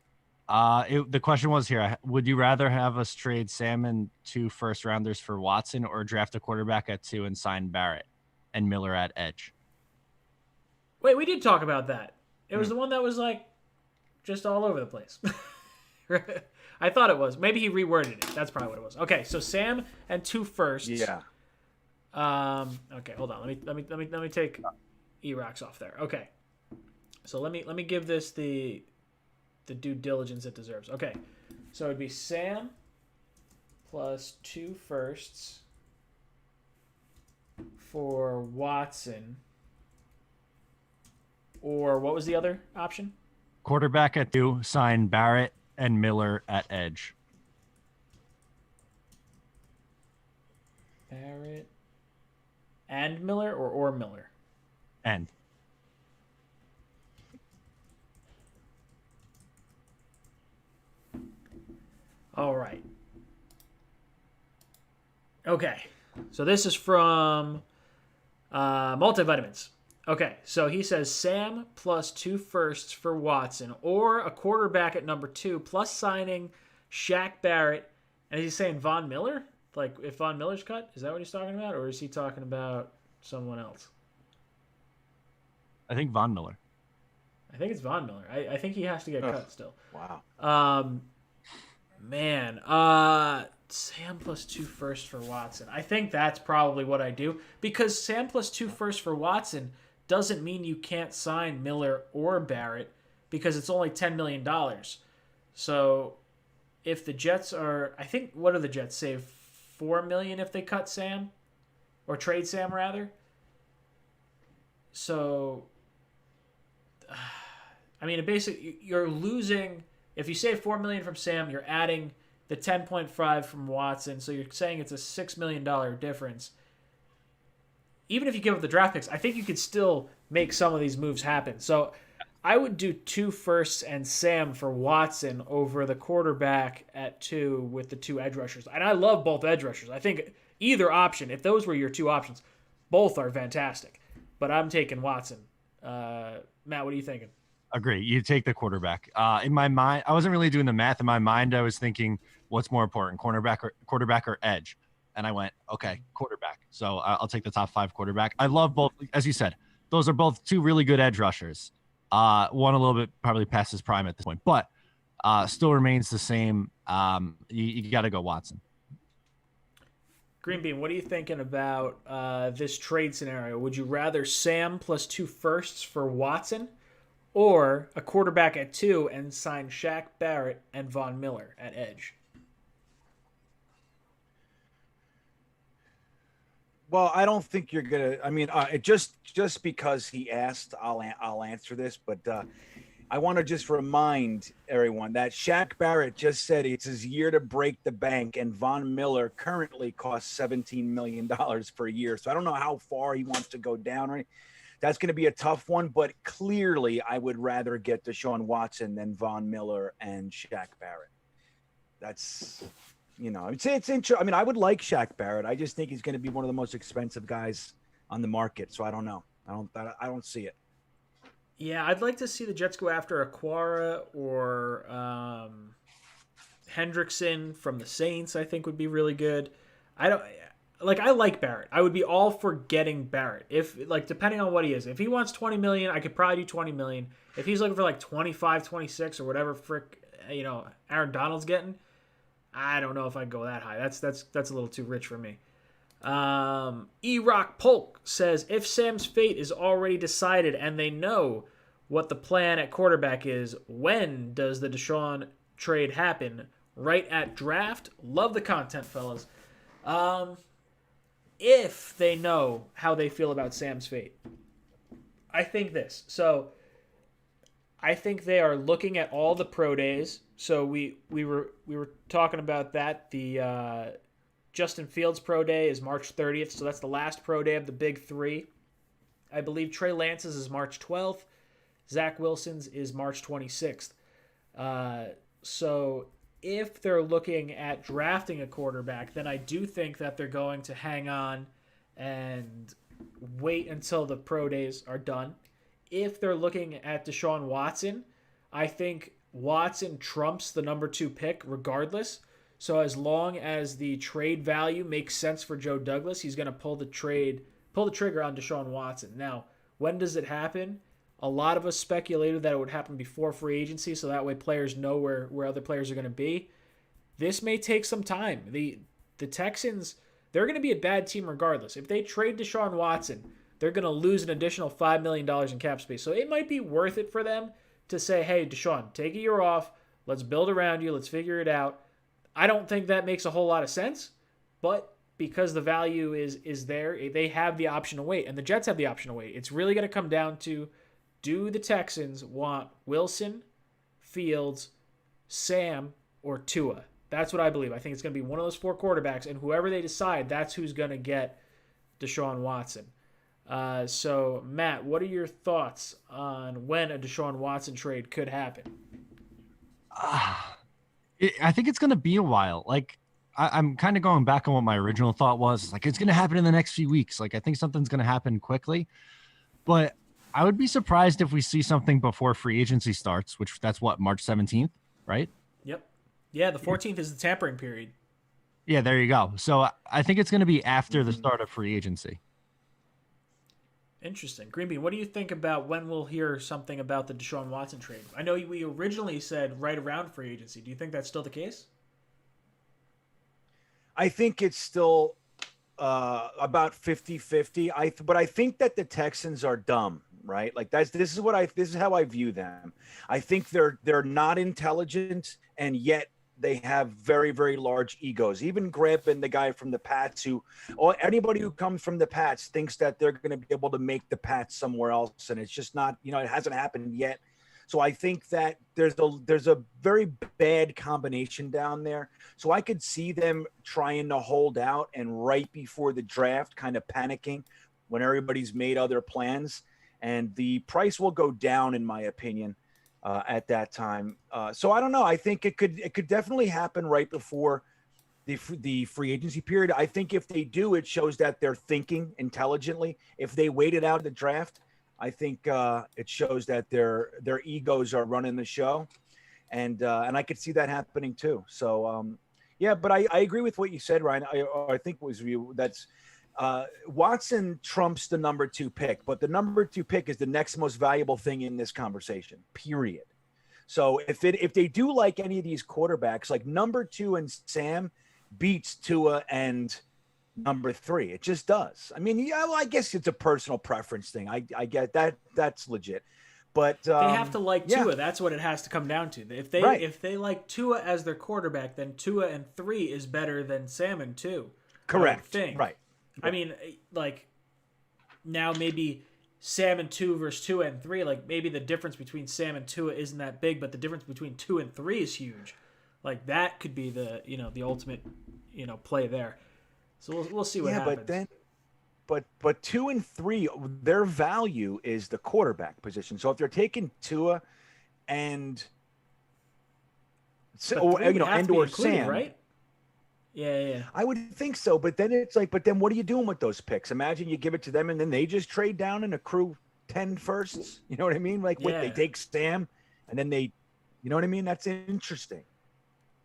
The question was here: would you rather have us trade Sam and 2 first-rounders for Watson, or draft a quarterback at 2 and sign Barrett and Miller at edge? Wait, we did talk about that. It was the one that was like just all over the place. I thought it was. Maybe he reworded it. That's probably what it was. Okay, so Sam and 2 firsts. Yeah. Okay, hold on. Let me take E-Rocks off there. Okay. So let me give this the due diligence it deserves. Okay. So it'd be Sam plus 2 firsts for Watson. Or what was the other option? Quarterback at 2, sign Barrett and Miller at edge. Barrett and Miller or Miller? And. All right. Okay. So this is from Multivitamins. Okay, so he says Sam plus 2 firsts for Watson, or a quarterback at number 2, plus signing Shaq Barrett. And is he saying Von Miller? Like, if Von Miller's cut? Is that what he's talking about? Or is he talking about someone else? I think Von Miller. I think it's Von Miller. I think he has to get cut still. Wow. Man. Sam plus 2 firsts for Watson. I think that's probably what I do. Because Sam plus 2 firsts for Watson doesn't mean you can't sign Miller or Barrett because it's only $10 million. So if the Jets are, I think, what do the Jets save? $4 million if they cut Sam? Or trade Sam, rather? So, I mean, basically, you're losing, if you save $4 million from Sam, you're adding the 10.5 from Watson. So you're saying it's a $6 million difference. Even if you give up the draft picks, I think you could still make some of these moves happen. So I would do 2 firsts and Sam for Watson over the quarterback at 2 with the 2 edge rushers. And I love both edge rushers. I think either option, if those were your 2 options, both are fantastic. But I'm taking Watson. Matt, what are you thinking? Agree. You take the quarterback. In my mind, I wasn't really doing the math. In my mind, I was thinking, what's more important, quarterback or edge? And I went, okay, quarterback. So I'll take the top 5 quarterback. I love both. As you said, those are both 2 really good edge rushers. One a little bit probably past his prime at this point, but still remains the same. You got to go Watson. Green Bean, what are you thinking about this trade scenario? Would you rather Sam plus 2 firsts for Watson, or a quarterback at 2 and sign Shaq Barrett and Von Miller at edge? Well, I don't think you're gonna. I mean, just because he asked, I'll answer this. But I want to just remind everyone that Shaq Barrett just said it's his year to break the bank, and Von Miller currently costs $17 million per year. So I don't know how far he wants to go down. Right, that's going to be a tough one. But clearly, I would rather get Deshaun Watson than Von Miller and Shaq Barrett. That's it's interesting. I mean, I would like Shaq Barrett. I just think he's going to be one of the most expensive guys on the market. So I don't know. I don't see it. Yeah, I'd like to see the Jets go after Aquara or Hendrickson from the Saints. I think would be really good. I like Barrett. I would be all for getting Barrett. If depending on what he is. If he wants 20 million, I could probably do 20 million. If he's looking for 25, 26 or whatever Aaron Donald's getting, I don't know if I'd go that high. That's a little too rich for me. E-Rock Polk says, if Sam's fate is already decided and they know what the plan at quarterback is, when does the Deshaun trade happen? Right at draft? Love the content, fellas. If they know how they feel about Sam's fate, I think this. So I think they are looking at all the pro days. So we were talking about that. The Justin Fields pro day is March 30th, so that's the last pro day of the big three. I believe Trey Lance's is March 12th. Zach Wilson's is March 26th. So if they're looking at drafting a quarterback, then I do think that they're going to hang on and wait until the pro days are done. If they're looking at Deshaun Watson, I think Watson trumps the number 2 pick regardless. So as long as the trade value makes sense for Joe Douglas, he's going to pull the trigger on Deshaun Watson. Now, when does it happen? A lot of us speculated that it would happen before free agency, so that way players know where other players are going to be. This may take some time. The Texans, they're going to be a bad team regardless. If they trade Deshaun Watson, they're going to lose an additional $5 million in cap space. So it might be worth it for them to say, hey, Deshaun, take a year off. Let's build around you. Let's figure it out. I don't think that makes a whole lot of sense, but because the value is there, they have the option to wait, and the Jets have the option to wait. It's really going to come down to, do the Texans want Wilson, Fields, Sam, or Tua? That's what I believe. I think it's going to be one of those 4 quarterbacks, and whoever they decide, that's who's going to get Deshaun Watson. So, Matt, what are your thoughts on when a Deshaun Watson trade could happen? I think it's going to be a while. I'm kind of going back on what my original thought was. It's going to happen in the next few weeks. I think something's going to happen quickly. But I would be surprised if we see something before free agency starts, which that's what, March 17th, right? Yep. Yeah, the 14th is the tampering period. Yeah, there you go. So I think it's going to be after the start of free agency. Interesting. Green Bean, what do you think about when we'll hear something about the Deshaun Watson trade? I know we originally said right around free agency. Do you think that's still the case? I think it's still about 50-50. But I think that the Texans are dumb, right? This is how I view them. I think they're not intelligent, and yet they have very, very large egos. Even grabbing the guy from the Pats, anybody who comes from the Pats thinks that they're going to be able to make the Pats somewhere else, and it's just not. It hasn't happened yet. So I think that there's a very bad combination down there. So I could see them trying to hold out, and right before the draft, kind of panicking when everybody's made other plans, and the price will go down, in my opinion. At that time. So I don't know. I think it could definitely happen right before the free agency period. I think if they do, it shows that they're thinking intelligently. If they waited out the draft, I think it shows that their egos are running the show. And I could see that happening too. So, yeah, but I agree with what you said, Ryan. I think it was you. That's Watson trumps the number 2 pick, but the number 2 pick is the next most valuable thing in this conversation, period. So if they do any of these quarterbacks, number 2 and Sam beats Tua and number 3. It just does. I mean, yeah, well, I guess it's a personal preference thing. I get that. That's legit. But They have to like yeah, Tua. That's what it has to come down to. Right. If they like Tua as their quarterback, then Tua and 3 is better than Sam and 2. Correct. Thing. Right. I mean, like now maybe Sam and 2 versus 2 and 3. Like maybe the difference between Sam and 2 isn't that big, but the difference between 2 and 3 is huge. Like that could be the the ultimate play there. So we'll see what happens. But then. But 2 and 3, their value is the quarterback position. So if they're taking Tua and or Sam, right? Yeah. I would think so. But then it's like, but then what are you doing with those picks? Imagine you give it to them and then they just trade down and accrue 10 firsts. You know what I mean? Like they take Sam and then they, you know what I mean? That's interesting.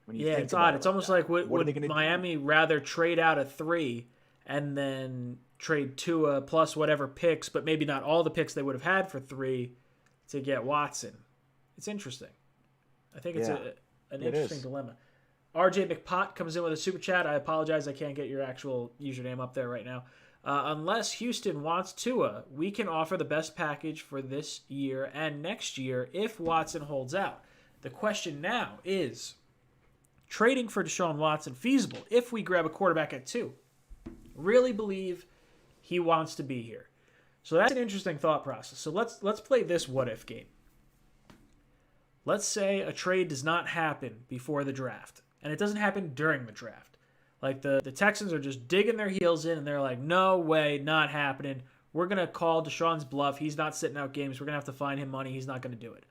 It's odd. It's almost like would Miami rather trade out a 3 and then trade Tua plus whatever picks, but maybe not all the picks they would have had for 3 to get Watson. It's interesting. I think it's an interesting dilemma. RJ McPot comes in with a super chat. I apologize, I can't get your actual username up there right now. Unless Houston wants Tua, we can offer the best package for this year and next year if Watson holds out. The question now is, trading for Deshaun Watson feasible if we grab a quarterback at 2? Really believe he wants to be here. So that's an interesting thought process. So let's play this what if game. Let's say a trade does not happen before the draft, and it doesn't happen during the draft. Like the Texans are just digging their heels in, and they're like, no way, not happening. We're going to call Deshaun's bluff. He's not sitting out games. We're going to have to find him money. He's not going to do it.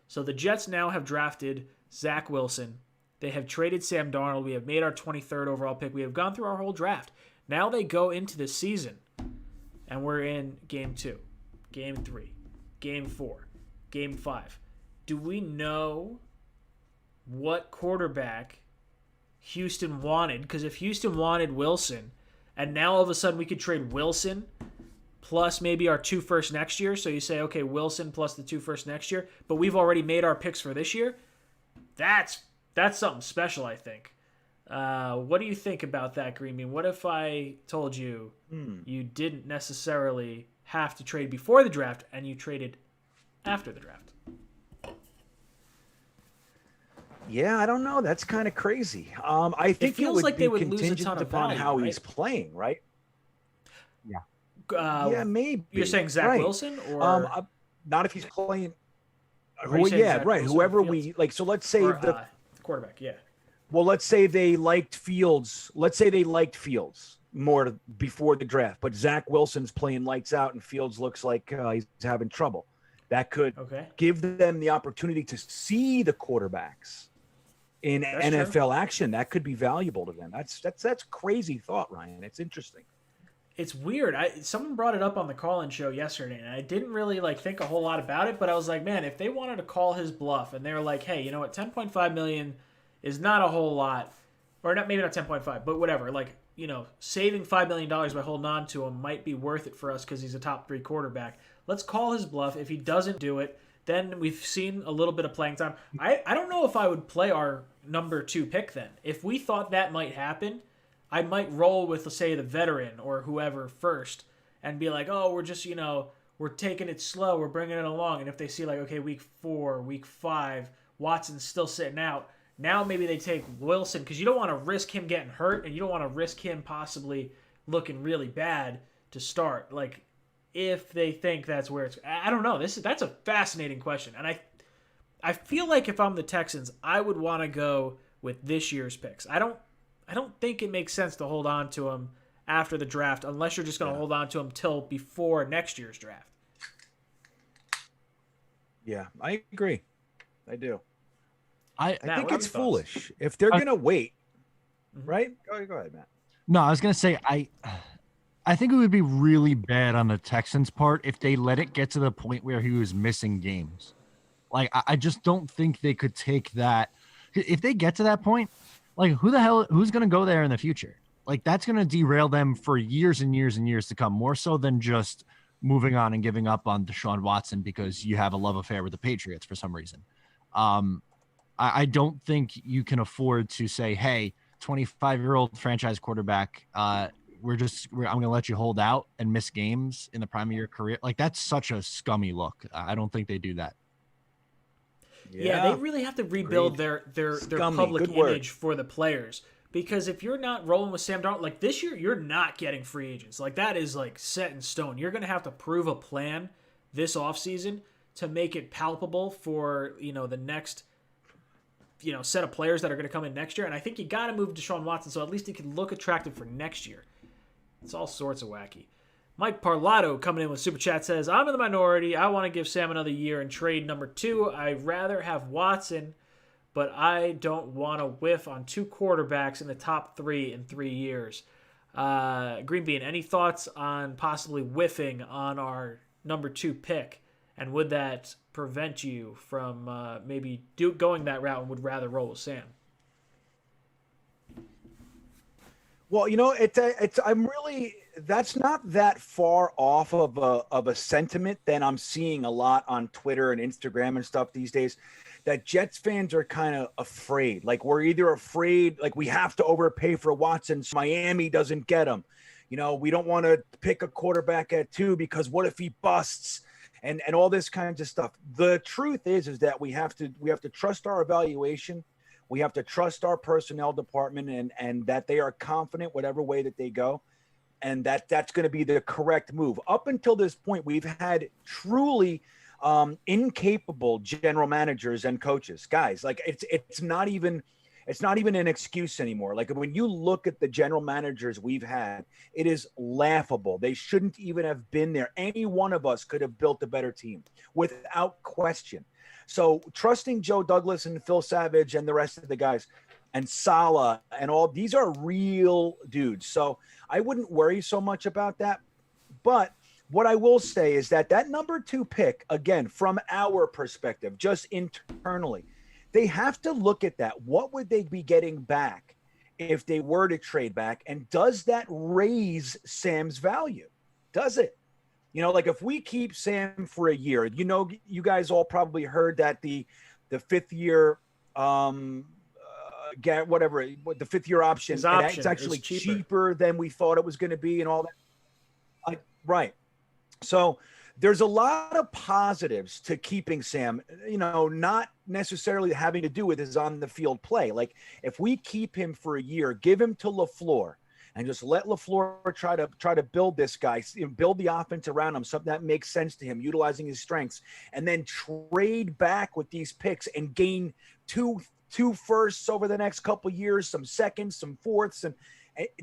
So the Jets now have drafted Zach Wilson. They have traded Sam Darnold. We have made our 23rd overall pick. We have gone through our whole draft. Now they go into the season, and we're in Game 2, Game 3, Game 4, Game 5. Do we know what quarterback Houston wanted? Because if Houston wanted Wilson, and now all of a sudden we could trade Wilson plus maybe our 2 first next year, so you say, okay, Wilson plus the 2 first next year, but we've already made our picks for this year, that's something special, I think. What do you think about that, Green Bean? What if I told you you didn't necessarily have to trade before the draft and you traded after the draft? Yeah, I don't know. That's kind of crazy. I think it feels would like be they would lose a contingent ton of upon value, how right? he's playing, right? Yeah. Yeah, maybe. You're saying Zach right. Wilson, or not if he's playing. Are you saying Yeah, Zach right. Wilson Whoever or Fields? we like. So let's say the quarterback. Yeah. Well, let's say they liked Fields. Let's say they liked Fields more before the draft, but Zach Wilson's playing lights out and Fields looks like he's having trouble. That could give them the opportunity to see the quarterbacks in NFL action. That could be valuable to them. That's crazy thought, Ryan. It's interesting. It's weird. Someone brought it up on the call-in show yesterday, and I didn't really think a whole lot about it, but I was like, man, if they wanted to call his bluff and they were like, hey, you know what, $10.5 million is not a whole lot, or not, maybe not 10.5, but whatever. Saving $5 million by holding on to him might be worth it for us because he's a top 3 quarterback. Let's call his bluff. If he doesn't do it, then we've seen a little bit of playing time. I don't know if I would play our number 2 pick then. If we thought that might happen, I might roll with, let's say, the veteran or whoever first and be like, oh, we're just, we're taking it slow. We're bringing it along. And if they see okay, week 4, week 5, Watson's still sitting out. Now maybe they take Wilson because you don't want to risk him getting hurt and you don't want to risk him possibly looking really bad to start. If they think that's where it's, I don't know. That's a fascinating question, and I feel like if I'm the Texans, I would want to go with this year's picks. I don't think it makes sense to hold on to him after the draft unless you're just going to hold on to him till before next year's draft. Yeah, I agree. I do. I think it's foolish if they're going to wait. Right? Go ahead, Matt. No, I was going to say I think it would be really bad on the Texans' part if they let it get to the point where he was missing games. I just don't think they could take that. If they get to that point, who's going to go there in the future? That's going to derail them for years and years and years to come, more so than just moving on and giving up on Deshaun Watson because you have a love affair with the Patriots for some reason. I don't think you can afford to say, hey, 25-year-old franchise quarterback, I'm gonna let you hold out and miss games in the prime of your career. Like that's such a scummy look. I don't think they do that. Yeah, they really have to rebuild their Scummy, public good word. image for the players. Because if you're not rolling with Sam Darnold, like this year, you're not getting free agents. Like that is like set in stone. You're going to have to prove a plan this offseason to make it palpable for, the next, set of players that are going to come in next year. And I think you got to move Deshaun Watson so at least he can look attractive for next year. It's all sorts of wacky. Mike Parlato coming in with Super Chat says, I'm in the minority. I want to give Sam another year and trade number 2. I'd rather have Watson, but I don't want to whiff on 2 quarterbacks in the top 3 in 3 years. Green Bean, any thoughts on possibly whiffing on our number 2 pick? And would that prevent you from maybe going that route and would rather roll with Sam? Well, that's not that far off of a sentiment that I'm seeing a lot on Twitter and Instagram and stuff these days, that Jets fans are kind of afraid. Like we're either afraid, like we have to overpay for Watson so Miami doesn't get him. We don't want to pick a quarterback at 2 because what if he busts and all this kinds of stuff. The truth is that we have to trust our evaluation. We have to trust our personnel department and that they are confident whatever way that they go. And that's going to be the correct move. Up until this point, we've had truly incapable general managers and coaches. Guys, like it's not even an excuse anymore. Like when you look at the general managers we've had, it is laughable. They shouldn't even have been there. Any one of us could have built a better team without question. So trusting Joe Douglas and Phil Savage and the rest of the guys and Saleh and all, these are real dudes. So I wouldn't worry so much about that. But what I will say is that number 2 pick, again, from our perspective, just internally, they have to look at that. What would they be getting back if they were to trade back? And does that raise Sam's value? Does it? Like if we keep Sam for a year, you guys all probably heard that the 5th year, the 5th year option, it's actually cheaper than we thought it was going to be and all that. Right. So there's a lot of positives to keeping Sam, not necessarily having to do with his on the field play. Like if we keep him for a year, give him to LaFleur and just let LaFleur try to build this guy, build the offense around him, something that makes sense to him, utilizing his strengths, and then trade back with these picks and gain two firsts over the next couple years, some seconds, some fourths. And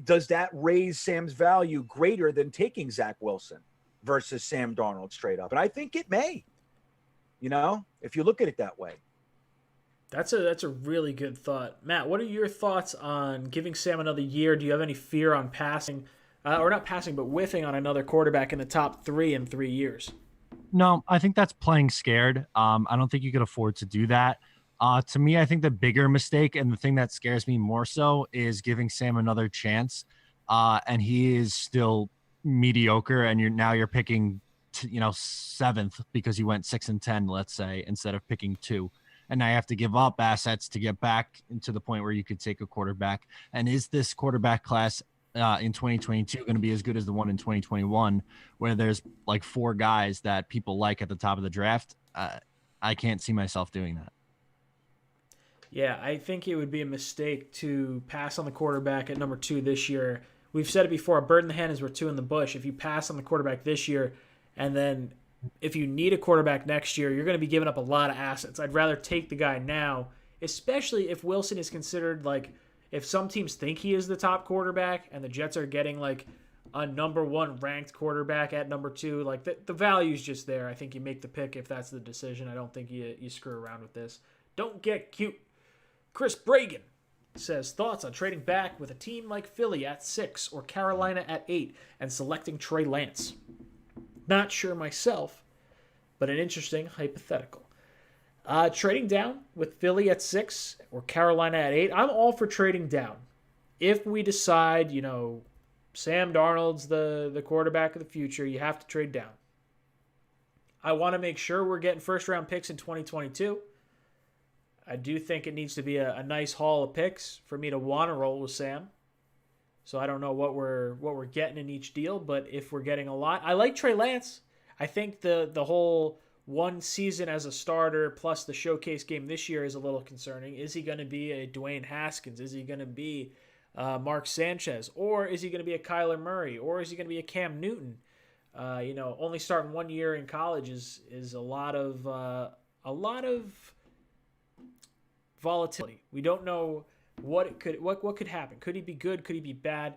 does that raise Sam's value greater than taking Zach Wilson versus Sam Darnold straight up? And I think it may, if you look at it that way. That's a really good thought. Matt, what are your thoughts on giving Sam another year? Do you have any fear on passing, or not passing, but whiffing on another quarterback in the top 3 in 3 years? No, I think that's playing scared. I don't think you could afford to do that. To me, I think the bigger mistake and the thing that scares me more so is giving Sam another chance. And he is still mediocre, and you're picking, 7th because you went 6 and 10, let's say, instead of picking 2. And now you have to give up assets to get back into the point where you could take a quarterback. And is this quarterback class in 2022 going to be as good as the one in 2021, where there's like 4 guys that people like at the top of the draft? I can't see myself doing that. Yeah, I think it would be a mistake to pass on the quarterback at number 2 this year. We've said it before, a bird in the hand is worth 2 in the bush. If you pass on the quarterback this year, and then if you need a quarterback next year, you're going to be giving up a lot of assets. I'd rather take the guy now, especially if Wilson is considered, like, if some teams think he is the top quarterback and the Jets are getting like a number 1 ranked quarterback at number 2, like the value's just there. I think you make the pick if that's the decision. I don't think you screw around with this. Don't get cute. Chris Bragan says, thoughts on trading back with a team like Philly at 6 or Carolina at 8 and selecting Trey Lance? Not sure myself, but an interesting hypothetical. Trading down with Philly at 6 or Carolina at 8, I'm all for trading down. If we decide, Sam Darnold's the quarterback of the future, you have to trade down. I want to make sure we're getting first-round picks in 2022. I do think it needs to be a nice haul of picks for me to want to roll with Sam. So I don't know what we're getting in each deal, but if we're getting a lot, I like Trey Lance. I think the whole one season as a starter plus the showcase game this year is a little concerning. Is he going to be a Dwayne Haskins? Is he going to be Mark Sanchez? Or is he going to be a Kyler Murray? Or is he going to be a Cam Newton? Only starting 1 year in college is a lot of volatility. We don't know what could happen. Could he be good? Could he be bad?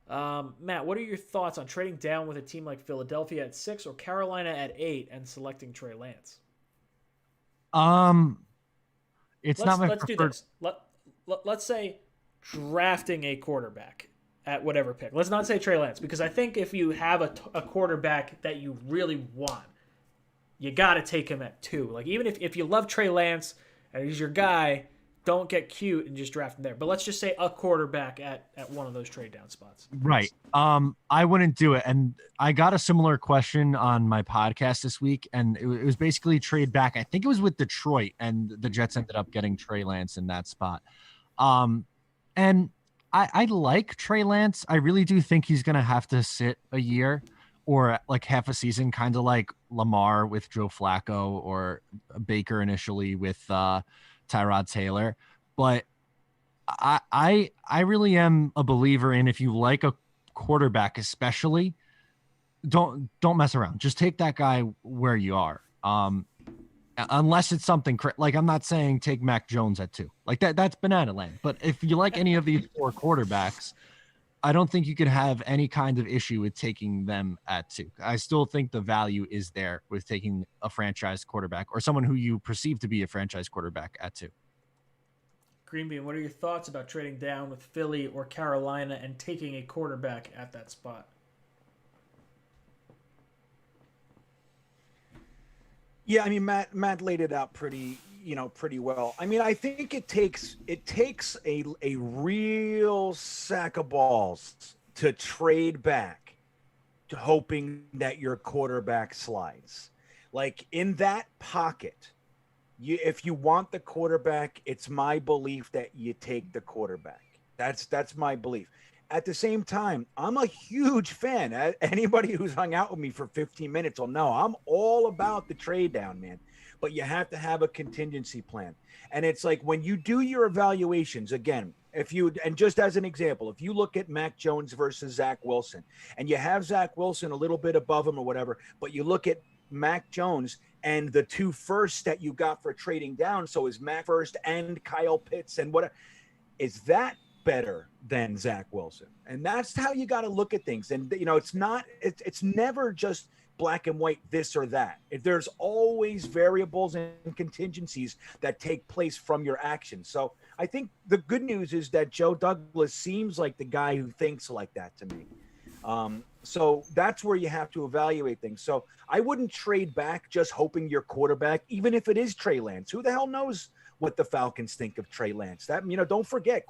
Matt, what are your thoughts on trading down with a team like Philadelphia at 6 or Carolina at 8 and selecting Trey Lance? Let's do this. Let's say drafting a quarterback at whatever pick. Let's not say Trey Lance, because I think if you have a quarterback that you really want, you got to take him at 2. Like, even if you love Trey Lance and he's your guy, don't get cute and just draft him there. But let's just say a quarterback at one of those trade down spots. Right. I wouldn't do it. And I got a similar question on my podcast this week, and it was basically trade back. I think it was with Detroit, and the Jets ended up getting Trey Lance in that spot. And I like Trey Lance. I really do think he's going to have to sit a year or like half a season, kind of like Lamar with Joe Flacco or Baker initially with Tyrod Taylor. But I really am a believer in, if you like a quarterback, especially, don't mess around. Just take that guy where you are. Unless it's something like, I'm not saying take Mac Jones at 2. Like that's banana land. But if you like any of these 4 quarterbacks, I don't think you could have any kind of issue with taking them at 2. I still think the value is there with taking a franchise quarterback or someone who you perceive to be a franchise quarterback at 2. Greenbean, what are your thoughts about trading down with Philly or Carolina and taking a quarterback at that spot? Yeah, I mean, Matt laid it out pretty well. I mean, I think it takes a real sack of balls to trade back, to hoping that your quarterback slides. Like, in that pocket, if you want the quarterback, it's my belief that you take the quarterback. That's my belief. At the same time, I'm a huge fan. Anybody who's hung out with me for 15 minutes will know I'm all about the trade down, man. But you have to have a contingency plan. And it's like, when you do your evaluations, again, and just as an example, if you look at Mac Jones versus Zach Wilson, and you have Zach Wilson a little bit above him or whatever, but you look at Mac Jones and the 2 firsts that you got for trading down, so is Mac first and Kyle Pitts and what is that better than Zach Wilson? And that's how you got to look at things. And it's never just black and white, this or that. There's always variables and contingencies that take place from your actions. So I think the good news is that Joe Douglas seems like the guy who thinks like that to me. So that's where you have to evaluate things. So I wouldn't trade back just hoping your quarterback, even if it is Trey Lance. Who the hell knows what the Falcons think of Trey Lance? That, don't forget,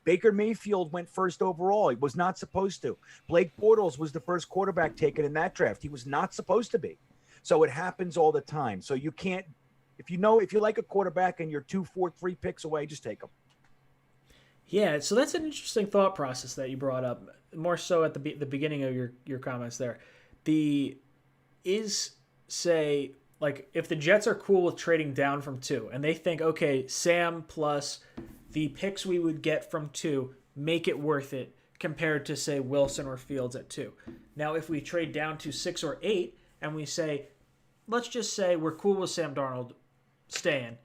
Baker Mayfield went first overall. He was not supposed to. Blake Bortles was the first quarterback taken in that draft. He was not supposed to be. So it happens all the time. So you can't, if you like a quarterback and you're 2, 4, 3 picks away, just take them. Yeah, so that's an interesting thought process that you brought up, more so at the beginning of your comments there. Like, if the Jets are cool with trading down from 2 and they think, okay, Sam plus the picks we would get from 2 make it worth it compared to, say, Wilson or Fields at 2. Now, if we trade down to 6 or 8 and we say, let's just say we're cool with Sam Darnold staying,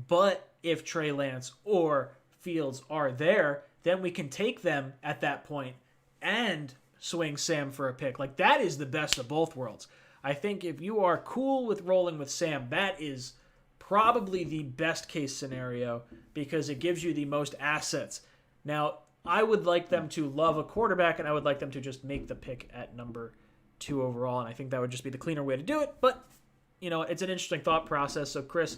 but if Trey Lance or Fields are there, then we can take them at that point and swing Sam for a pick. Like, that is the best of both worlds. I think if you are cool with rolling with Sam, that is probably the best case scenario because it gives you the most assets. Now, I would like them to love a quarterback, and I would like them to just make the pick at number 2 overall, and I think that would just be the cleaner way to do it. But, it's an interesting thought process. So, Chris,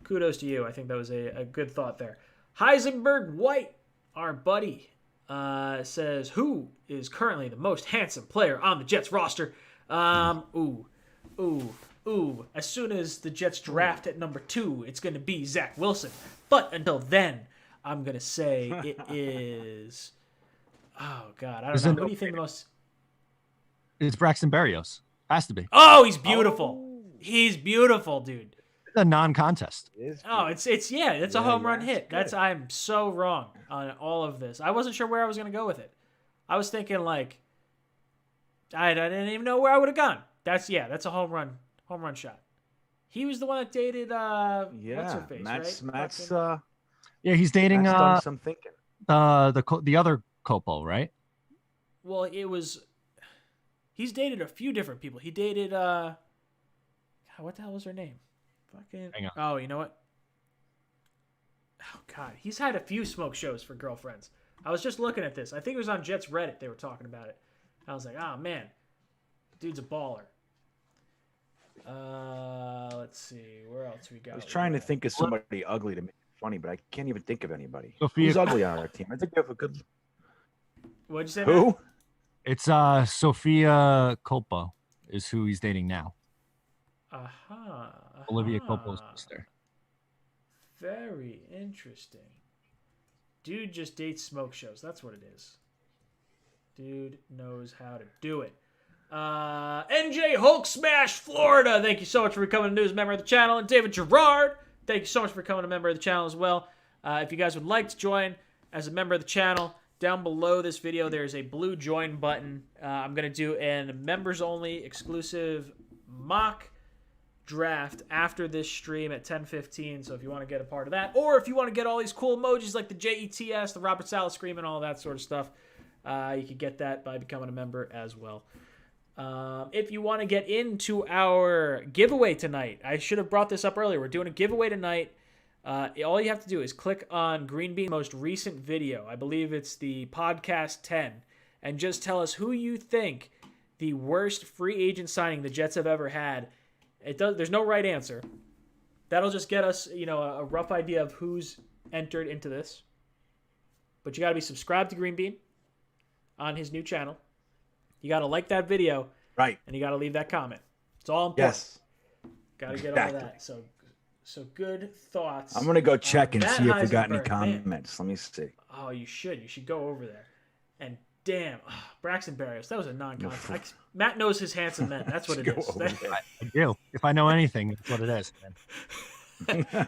kudos to you. I think that was a good thought there. Heisenberg White, our buddy, says, who is currently the most handsome player on the Jets roster? As soon as the Jets draft at number 2, it's going to be Zach Wilson. But until then, I'm going to say it is Oh God, I don't There's know. a Who do you think the most? It's Braxton Berrios. Has to be. Oh, he's beautiful. Oh. He's beautiful, dude. It's a non-contest. It is Oh, good. it's yeah, it's a home run that's hit. good. I'm so wrong on all of this. I wasn't sure where I was gonna go with it. I was thinking like I didn't even know where I would have gone. That's a home run shot. He was the one that dated what's her face, Matt's right? Matt's Yeah, he's dating Matt's done some thinking. the other Copo, right? Well, he's dated a few different people. He dated God, what the hell was her name? Fucking Hang on. Oh, you know what? Oh God, he's had a few smoke shows for girlfriends. I was just looking at this. I think it was on Jets Reddit they were talking about it. I was like, oh man, dude's a baller. Let's see, where else we got? I was trying to think of somebody ugly to make it funny, but I can't even think of anybody. Sophia- Who's ugly on our team? I think we have a good. What'd you say? Who? Matt? It's Sophia Copo is who he's dating now. Olivia Copo's sister. Very interesting. Dude just dates smoke shows. That's what it is. Dude knows how to do it. NJ Hulk Smash Florida. Thank you so much for becoming a news member of the channel. And David Gerard, thank you so much for becoming a member of the channel as well. If you guys would like to join as a member of the channel, down below this video there's a blue join button. I'm going to do a members only exclusive mock draft after this stream at 10:15. So if you want to get a part of that, or if you want to get all these cool emojis like the JETS, the Robert Saleh scream, and all that sort of stuff, you can get that by becoming a member as well. If you want to get into our giveaway tonight, I should have brought this up earlier. We're doing a giveaway tonight. All you have to do is click on Green Bean's most recent video. I believe it's the podcast 10, and just tell us who you think the worst free agent signing the Jets have ever had. There's no right answer. That'll just get us, a rough idea of who's entered into this. But you got to be subscribed to Green Bean on his new channel. You got to like that video, Right. and you got to leave that comment. It's all important. Yes. Got to get Exactly. all that. So good thoughts. I'm gonna go check and Matt see if we got any Heisenberg, man. comments. Let me see. Oh, you should. You should go over there. And damn, Braxton Berrios, that was a non-contest. Matt knows his handsome men. That's what it Go is. over there. I do. If I know anything, that's what it is, man.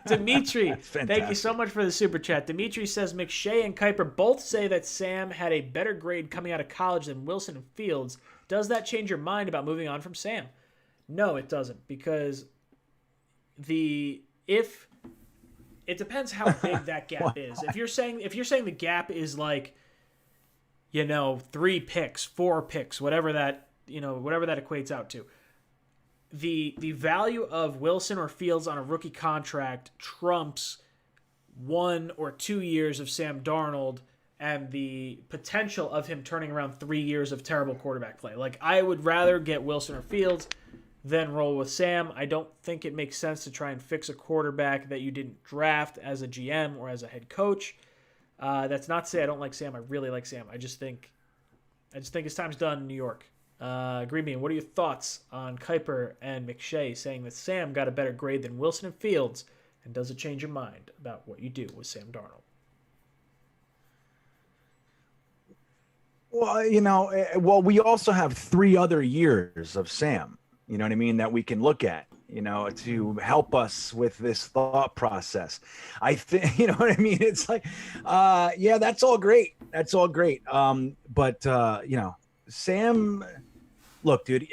Dimitri, That's thank you so fantastic. much for the super chat. Dimitri says McShay and Kuiper both say that Sam had a better grade coming out of college than Wilson and Fields. Does that change your mind about moving on from Sam? No, it doesn't, because it depends how big that gap is. If you're saying the gap is like, 3 picks, 4 picks, whatever that equates out to. The value of Wilson or Fields on a rookie contract trumps 1 or 2 years of Sam Darnold and the potential of him turning around 3 years of terrible quarterback play. Like, I would rather get Wilson or Fields than roll with Sam. I don't think it makes sense to try and fix a quarterback that you didn't draft as a GM or as a head coach. That's not to say I don't like Sam. I really like Sam. I just think his time's done in New York. Green Bean, what are your thoughts on Kuiper and McShay saying that Sam got a better grade than Wilson and Fields, and does it change your mind about what you do with Sam Darnold? Well, we also have 3 other years of Sam. You know what I mean? That we can look at, to help us with this thought process. I think, you know what I mean? It's like, that's all great. That's all great. But Sam, look, dude,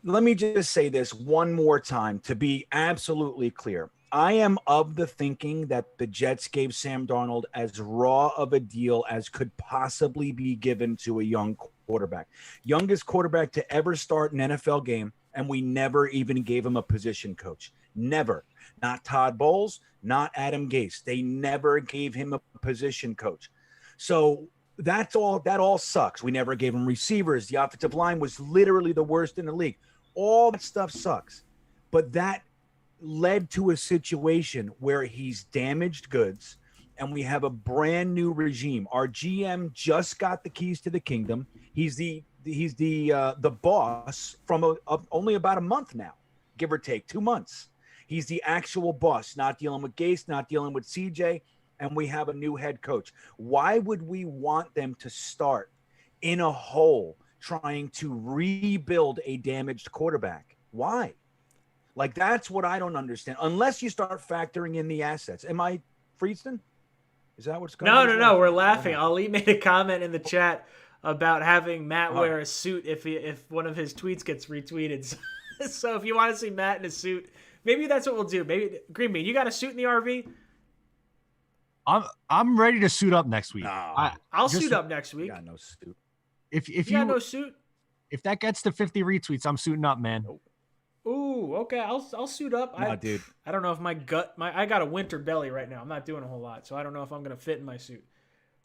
let me just say this one more time to be absolutely clear. I am of the thinking that the Jets gave Sam Darnold as raw of a deal as could possibly be given to a young quarterback. Youngest quarterback to ever start an NFL game, and we never even gave him a position coach. Never. Not Todd Bowles, not Adam Gase. They never gave him a position coach. So that all sucks. We never gave him receivers. The offensive line was literally the worst in the league. All that stuff sucks. But that led to a situation where he's damaged goods, and we have a brand new regime. Our GM just got the keys to the kingdom. He's the boss from only about a month now, give or take 2 months. He's the actual boss, not dealing with Gase, not dealing with CJ, and we have a new head coach. Why would we want them to start in a hole trying to rebuild a damaged quarterback. Why? Like, that's what I don't understand. Unless you start factoring in the assets. Am I Friedson? Is that what's going on? No. We're laughing. Ali made a comment in the chat about having Matt wear a suit if one of his tweets gets retweeted. So if you want to see Matt in a suit, maybe that's what we'll do. Maybe Green Bean, you got a suit in the RV? I'm ready to suit up next week. No. I'll suit up next week. Got no suit. If you got no suit, if that gets to 50 retweets, I'm suiting up, man. Nope. Ooh, okay. I'll suit up. No, dude. I don't know if I got a winter belly right now. I'm not doing a whole lot, so I don't know if I'm gonna fit in my suit.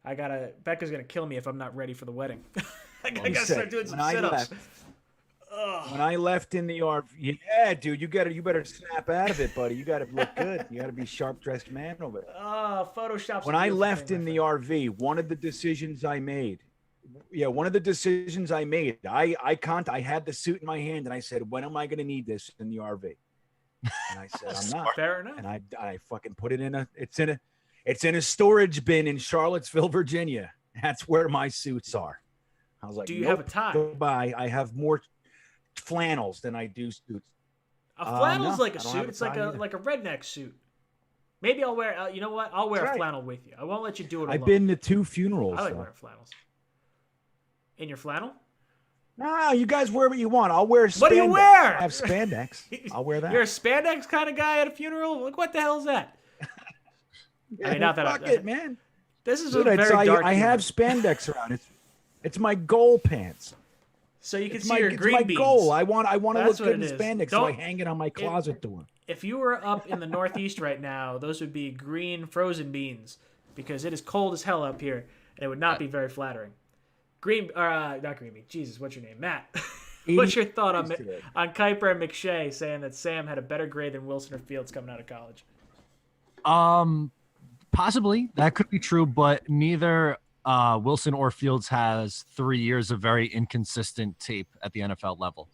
Becca's gonna kill me if I'm not ready for the wedding. I gotta start doing some sit-ups. When I left in the RV, yeah, dude, you better snap out of it, buddy. You gotta look good. You gotta be sharp dressed man over there. Photoshop's when I left in the RV, one of the decisions I made, I had the suit in my hand and I said, when am I gonna need this in the RV? And I said, I'm not. Fair enough. And I fucking put it it's in a storage bin in Charlottesville, Virginia. That's where my suits are. I was like, do you have a tie? Goodbye. I have more flannels than I do suits. A flannel's like a suit. It's like a redneck suit. Maybe I'll wear. You know what? I'll wear a flannel with you. I won't let you do it alone. I've been to 2 funerals. I like wearing flannels. In your flannel? No, you guys wear what you want. I'll wear spandex. What do you wear? I have spandex. I'll wear that. You're a spandex kind of guy at a funeral? Like, what the hell is that? Yeah, I mean, not that fuck it, man. This is a very dark. I have spandex around. It's my goal pants. So you can see your green beans. It's my goal. I want to look good in is. spandex, so I hang it on my closet door. If you were up in the Northeast right now, those would be green frozen beans because it is cold as hell up here, and it would not be very flattering. Not green bean. Jesus, what's your name, Matt? What's your thought on Kuiper and McShay saying that Sam had a better grade than Wilson or Fields coming out of college? Possibly that could be true, but neither Wilson or Fields has 3 years of very inconsistent tape at the NFL level.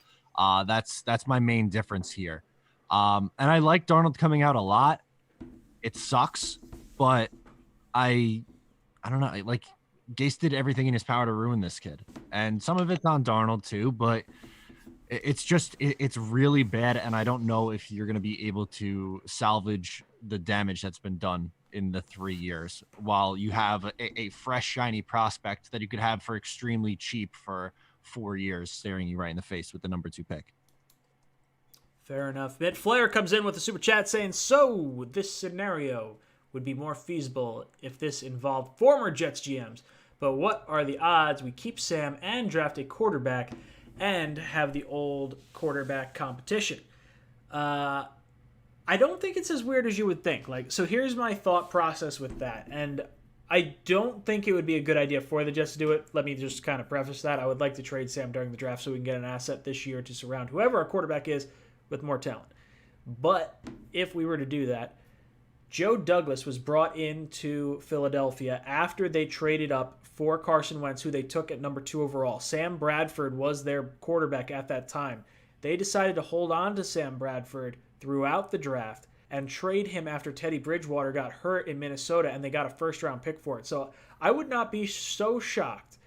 That's my main difference here. And I like Darnold coming out a lot. It sucks, but I don't know. Like, Gase did everything in his power to ruin this kid, and some of it's on Darnold too. But it's really bad, and I don't know if you're going to be able to salvage the damage that's been done in the 3 years while you have a fresh, shiny prospect that you could have for extremely cheap for 4 years staring you right in the face with the number 2 pick. Fair enough. Mitt Flair comes in with a super chat saying, so this scenario would be more feasible if this involved former Jets GMs. But what are the odds we keep Sam and draft a quarterback and have the old quarterback competition? I don't think it's as weird as you would think. So here's my thought process with that. And I don't think it would be a good idea for the Jets to do it. Let me just kind of preface that. I would like to trade Sam during the draft so we can get an asset this year to surround whoever our quarterback is with more talent. But if we were to do that, Joe Douglas was brought into Philadelphia after they traded up for Carson Wentz, who they took at number 2 overall. Sam Bradford was their quarterback at that time. They decided to hold on to Sam Bradford throughout the draft and trade him after Teddy Bridgewater got hurt in Minnesota, and they got a first-round pick for it. So I would not be so shocked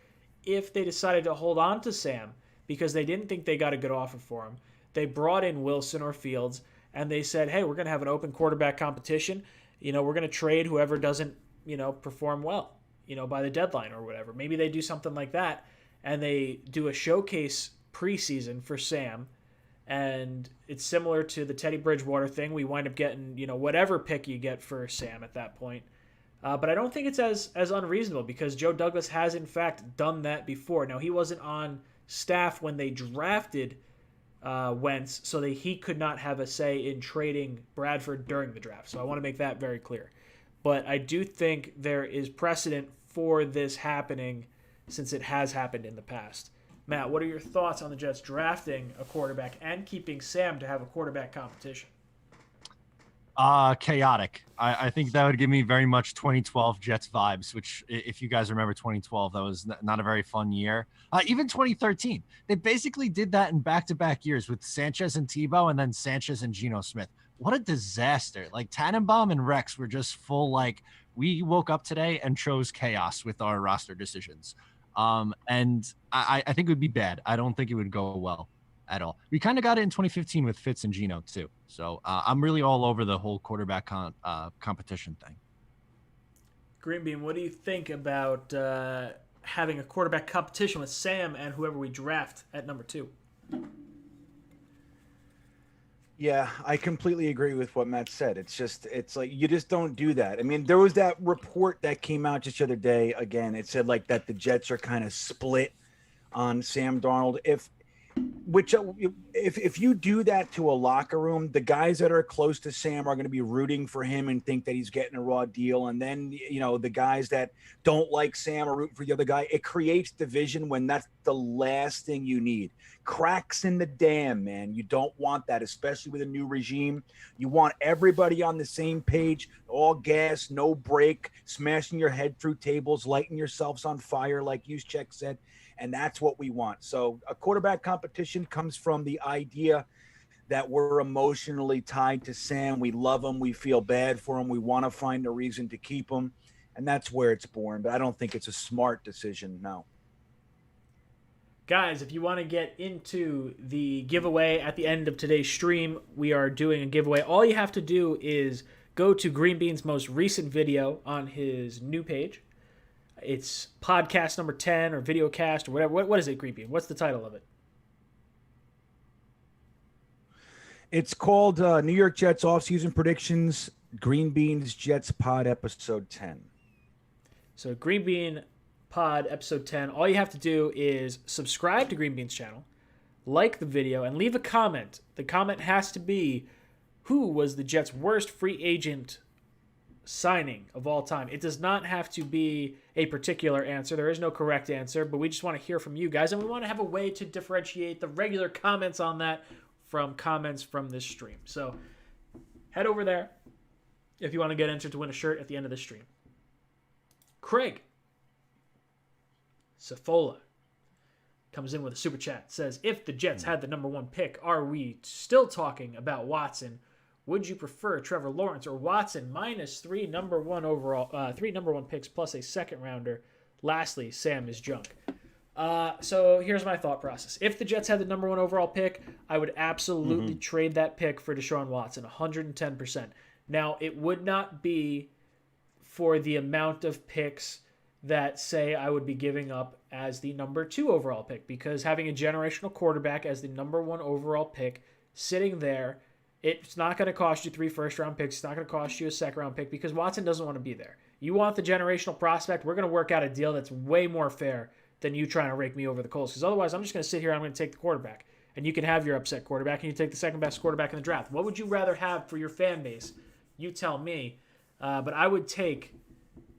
if they decided to hold on to Sam because they didn't think they got a good offer for him. They brought in Wilson or Fields, and they said, hey, we're going to have an open quarterback competition. We're going to trade whoever doesn't, perform well, by the deadline or whatever. Maybe they do something like that, and they do a showcase preseason for Sam, and it's similar to the Teddy Bridgewater thing. We wind up getting, whatever pick you get for Sam at that point. But I don't think it's as unreasonable because Joe Douglas has, in fact, done that before. Now, he wasn't on staff when they drafted Wentz, so he could not have a say in trading Bradford during the draft. So I want to make that very clear. But I do think there is precedent for this happening since it has happened in the past. Matt, what are your thoughts on the Jets drafting a quarterback and keeping Sam to have a quarterback competition? Chaotic. I think that would give me very much 2012 Jets vibes, which if you guys remember 2012, that was not a very fun year. Even 2013, they basically did that in back-to-back years with Sanchez and Tebow and then Sanchez and Geno Smith. What a disaster. Tannenbaum and Rex were just full, we woke up today and chose chaos with our roster decisions. And I think it would be bad. I don't think it would go well at all. We kind of got it in 2015 with Fitz and Geno too. So I'm really all over the whole quarterback competition thing. Green Bean, what do you think about having a quarterback competition with Sam and whoever we draft at number 2? Yeah, I completely agree with what Matt said. It's like you just don't do that. I mean, there was that report that came out just the other day. Again, it said like that the Jets are kind of split on Sam Darnold. If you do that to a locker room, the guys that are close to Sam are going to be rooting for him and think that he's getting a raw deal. And then, the guys that don't like Sam are rooting for the other guy. It creates division when that's the last thing you need. Cracks in the dam, man. You don't want that, especially with a new regime. You want everybody on the same page, all gas, no break, smashing your head through tables, lighting yourselves on fire, like Juszczyk said. And that's what we want. So a quarterback competition comes from the idea that we're emotionally tied to Sam. We love him. We feel bad for him. We want to find a reason to keep him. And that's where it's born. But I don't think it's a smart decision, no. Guys, if you want to get into the giveaway at the end of today's stream, we are doing a giveaway. All you have to do is go to Green Bean's most recent video on his new page. It's podcast number 10 or video cast or whatever. What is it, Green Bean? What's the title of it? It's called New York Jets Offseason Predictions, Green Bean's Jets Pod Episode 10. So Green Bean Pod Episode 10. All you have to do is subscribe to Green Bean's channel, like the video, and leave a comment. The comment has to be, who was the Jets' worst free agent signing of all time? It does not have to be a particular answer. There is no correct answer, but we just want to hear from you guys, and we want to have a way to differentiate the regular comments on that from comments from this stream. So head over there if you want to get entered to win a shirt at the end of the stream. Craig Safola comes in with a super chat. Says, if the Jets had the number 1 pick, are we still talking about Watson? Would you prefer Trevor Lawrence or Watson minus 3 number 1 overall, 3 number 1 picks plus a second rounder? Lastly, Sam is junk. So here's my thought process. If the Jets had the number 1 overall pick, I would absolutely trade that pick for Deshaun Watson, 110%. Now, it would not be for the amount of picks that, say, I would be giving up as the number 2 overall pick, because having a generational quarterback as the number 1 overall pick sitting there, it's not going to cost you 3 first-round picks. It's not going to cost you a second-round pick because Watson doesn't want to be there. You want the generational prospect, we're going to work out a deal that's way more fair than you trying to rake me over the coals, because otherwise I'm just going to sit here and I'm going to take the quarterback. And you can have your upset quarterback and you take the second-best quarterback in the draft. What would you rather have for your fan base? You tell me. But I would take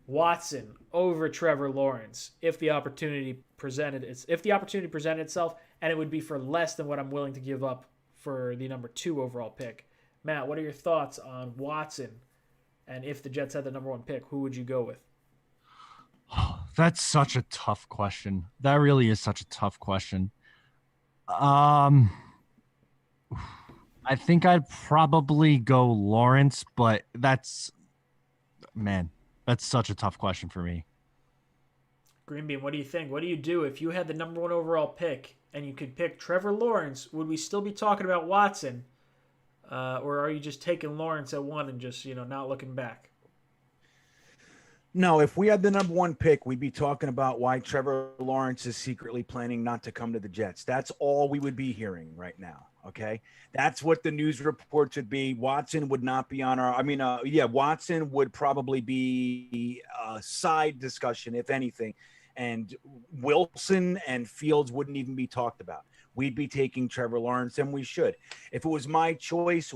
Watson over Trevor Lawrence if the opportunity presented itself, and it would be for less than what I'm willing to give up for the number 2 overall pick. Matt, what are your thoughts on Watson? And if the Jets had the number 1 pick, who would you go with? That's such a tough question. That really is such a tough question. I think I'd probably go Lawrence, but that's such a tough question for me. Green Bean, what do you think? What do you do if you had the number 1 overall pick and you could pick Trevor Lawrence? Would we still be talking about Watson? Or are you just taking Lawrence at 1 and just, not looking back? No, if we had the number 1 pick, we'd be talking about why Trevor Lawrence is secretly planning not to come to the Jets. That's all we would be hearing right now. Okay. That's what the news reports would be. Watson would not be on Watson would probably be a side discussion, if anything. And Wilson and Fields wouldn't even be talked about. We'd be taking Trevor Lawrence, and we should. If it was my choice,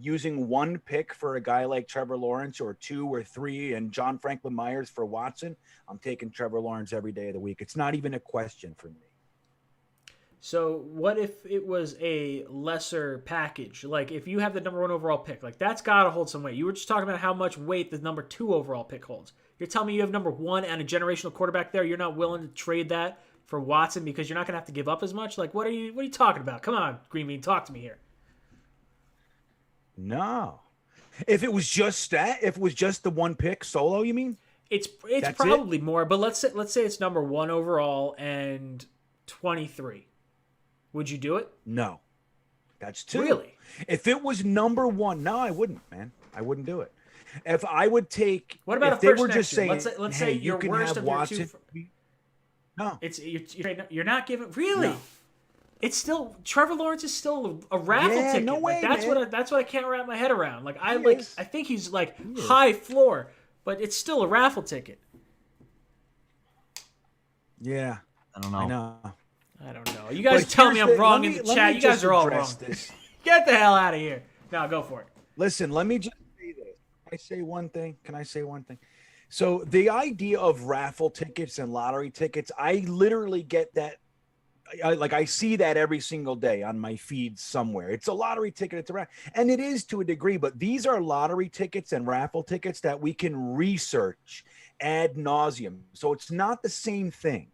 using 1 pick for a guy like Trevor Lawrence, or 2 or 3, and John Franklin Myers for Watson, I'm taking Trevor Lawrence every day of the week. It's not even a question for me. So what if it was a lesser package? Like if you have the number 1 overall pick, like that's got to hold some weight. You were just talking about how much weight the number 2 overall pick holds. You're telling me you have number 1 and a generational quarterback there. You're not willing to trade that for Watson because you're not going to have to give up as much? Like what are you talking about? Come on, Green Bean, talk to me here. No. If it was just that, if it was just the 1 pick solo, you mean? It's That's probably more, but let's say it's number 1 overall and 23. Would you do it? No. That's 2. Really? If it was number 1, no, I wouldn't, man. I wouldn't do it. If I would take, What about if a they first were next just year? saying, Let's hey, say you your can worst have of your Watson. two. No. You're not giving really. No. It's still Trevor Lawrence is still a raffle Yeah, ticket. no way, that's man. what I can't wrap my head around. Like I He is. I think he's like is. high floor, but it's still a raffle ticket. Yeah. I don't know. I know. I don't know. You guys But tell me here's I'm the- wrong let in me- the let chat. me You guys just are all address wrong. this. Get the hell out of here. No, go for it. Listen, let me just say this. Can I say one thing? Can I say one thing? So the idea of raffle tickets and lottery tickets, I literally get that. I see that every single day on my feed somewhere. It's a lottery ticket. It's a and it is to a degree, but these are lottery tickets and raffle tickets that we can research ad nauseum. So it's not the same thing.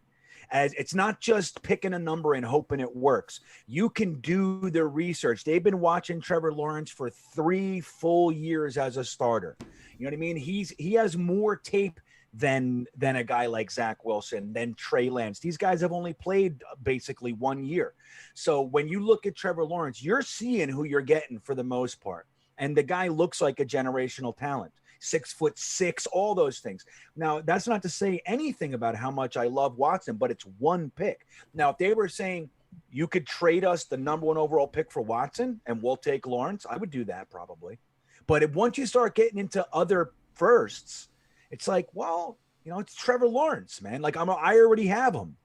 As it's not just picking a number and hoping it works. You can do the research. They've been watching Trevor Lawrence for 3 full years as a starter. You know what I mean? He has more tape than a guy like Zach Wilson, than Trey Lance. These guys have only played basically 1 year. So when you look at Trevor Lawrence, you're seeing who you're getting for the most part. And the guy looks like a generational talent. 6'6", all those things. Now, that's not to say anything about how much I love Watson, but it's one pick. Now, if they were saying you could trade us the number 1 overall pick for Watson and we'll take Lawrence, I would do that probably. But once you start getting into other firsts, it's like, well, it's Trevor Lawrence, man. Like I already have him.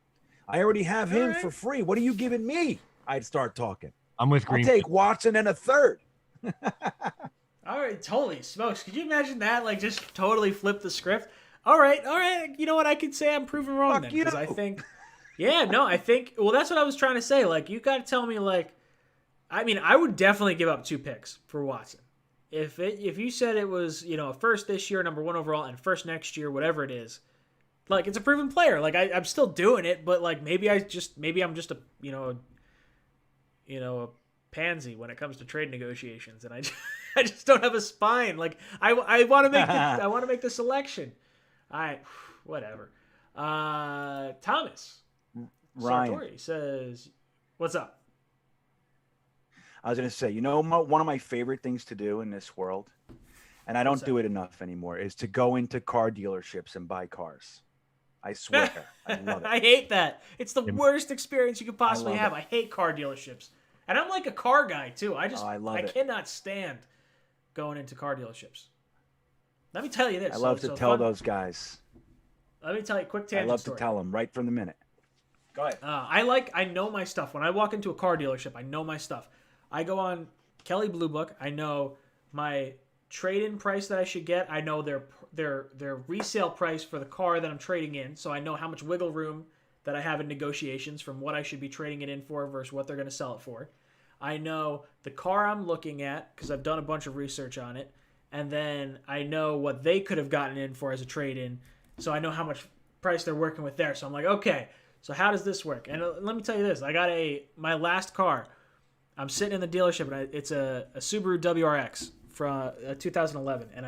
I already have him for free. What are you giving me? I'd start talking. I'm with Green. I'll take Watson and a third. All right, holy smokes. Could you imagine that? Like, just totally flip the script. All right. You know what? I could say I'm proven wrong Fuck then. you. Because I think, well, that's what I was trying to say. Like, you got to tell me, like, I mean, I would definitely give up 2 picks for Watson. If you said it was, a first this year, number 1 overall, and first next year, whatever it is, like, it's a proven player. Like, I'm still doing it, but, like, maybe I'm just a, a pansy when it comes to trade negotiations, and I just don't have a spine. Like I want to make the selection. Whatever. Thomas Ryan Sartori says, "What's up?" I was going to say, one of my favorite things to do in this world, and I don't do it enough anymore, is to go into car dealerships and buy cars. I swear. I love it. I hate that. It's the worst experience you could possibly have. it. I hate car dealerships. And I'm like a car guy too. I cannot stand going into car dealerships. Let me tell you this. I love to tell those guys. Let me tell you a quick tangent I love story. to tell them right from the minute. Go ahead. I know my stuff. When I walk into a car dealership, I know my stuff. I go on Kelley Blue Book. I know my trade-in price that I should get. I know their resale price for the car that I'm trading in, so I know how much wiggle room that I have in negotiations from what I should be trading it in for versus what they're going to sell it for. I know the car I'm looking at because I've done a bunch of research on it, and then I know what they could have gotten in for as a trade-in, so I know how much price they're working with there. So I'm like, okay, so how does this work? And let me tell you this. I got my last car. I'm sitting in the dealership, and it's a Subaru WRX from 2011, and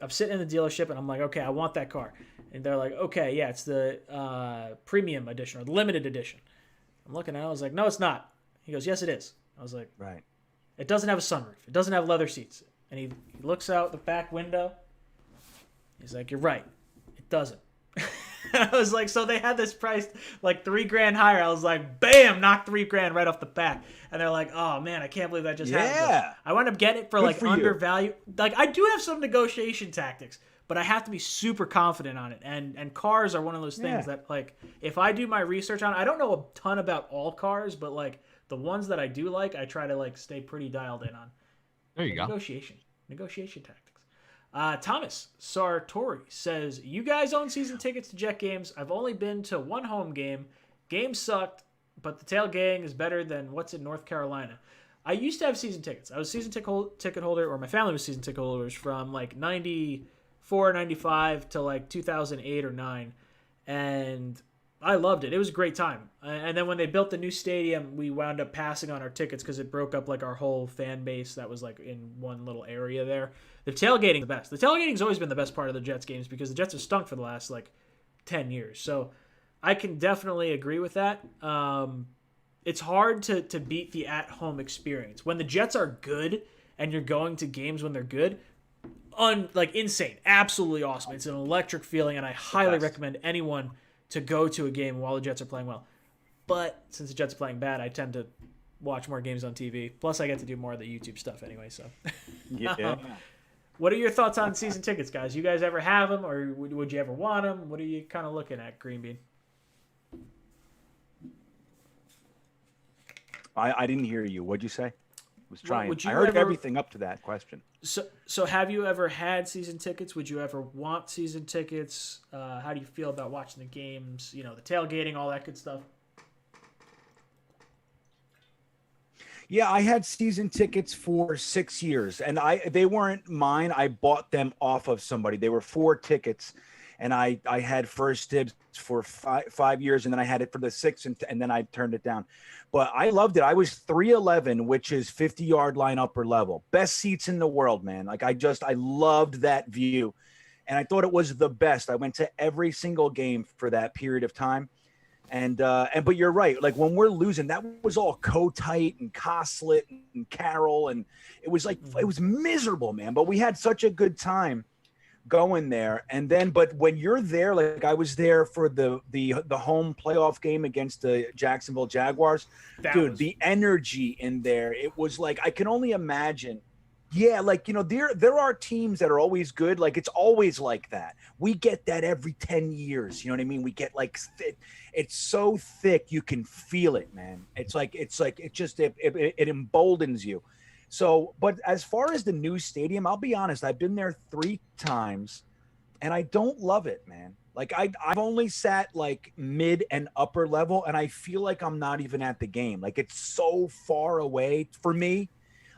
I'm sitting in the dealership, and I'm like, okay, I want that car. And they're like, okay, yeah, it's the premium edition or the limited edition. I'm looking at it. I was like, no, it's not. He goes, yes, it is. I was like, right. It doesn't have a sunroof. It doesn't have leather seats. And he looks out the back window. He's like, you're right. It doesn't. I was like, so they had this priced like $3,000 higher. I was like, bam, knock $3,000 right off the bat. And they're like, oh man, I can't believe that just happened. Yeah. I wound up getting it for Good like for you. undervalue. Like I do have some negotiation tactics, but I have to be super confident on it. And cars are one of those things that like if I do my research on, I don't know a ton about all cars, but like the ones that I do like, I try to like stay pretty dialed in on. There you go. Negotiation tactics. Thomas Sartori says, you guys own season tickets to Jet games. I've only been to one home game. Game sucked, but the tailgating is better than what's in North Carolina. I used to have season tickets. I was a season ticket holder, or my family was season ticket holders from like 94, 95 to like 2008 or 9. And I loved it. It was a great time. And then when they built the new stadium, we wound up passing on our tickets because it broke up like our whole fan base that was like in one little area there. The tailgating, the best. The tailgating's always been the best part of the Jets games because the Jets have stunk for the last like 10 years. So I can definitely agree with that. It's hard to beat the at-home experience. When the Jets are good and you're going to games when they're good, like insane, absolutely awesome. It's an electric feeling, and I highly recommend anyone to go to a game while the Jets are playing well. But since the Jets are playing bad, I tend to watch more games on TV. Plus, I get to do more of the YouTube stuff anyway. So, Yeah. What are your thoughts on season tickets, guys? You guys ever have them, or would you ever want them? What are you kind of looking at, Green Bean? I didn't hear you. What'd you say? I was trying. would you I heard ever- everything up to that question. So have you ever had season tickets? Would you ever want season tickets? How do you feel about watching the games? You know, the tailgating, all that good stuff. Yeah, I had season tickets for 6 years, and they weren't mine. I bought them off of somebody. They were 4 tickets, and I had first dibs for 5 years, and then I had it for the 6, and then I turned it down. But I loved it. I was 311, which is 50-yard line upper level. Best seats in the world, man. Like I loved that view, and I thought it was the best. I went to every single game for that period of time. But you're right. Like when we're losing, that was all Kotite and Coslet and Carroll, and it was like it was miserable, man. But we had such a good time going there. And then, but when you're there, like I was there for the home playoff game against the Jacksonville Jaguars, the energy in there, it was like I can only imagine. Yeah, like, you know, there are teams that are always good. Like, it's always like that. We get that every 10 years. You know what I mean? We get like, it's so thick, you can feel it, man. It emboldens you. So, but as far as the new stadium, I'll be honest, I've been there 3 times and I don't love it, man. Like I've only sat like mid and upper level, and I feel like I'm not even at the game. Like it's so far away for me.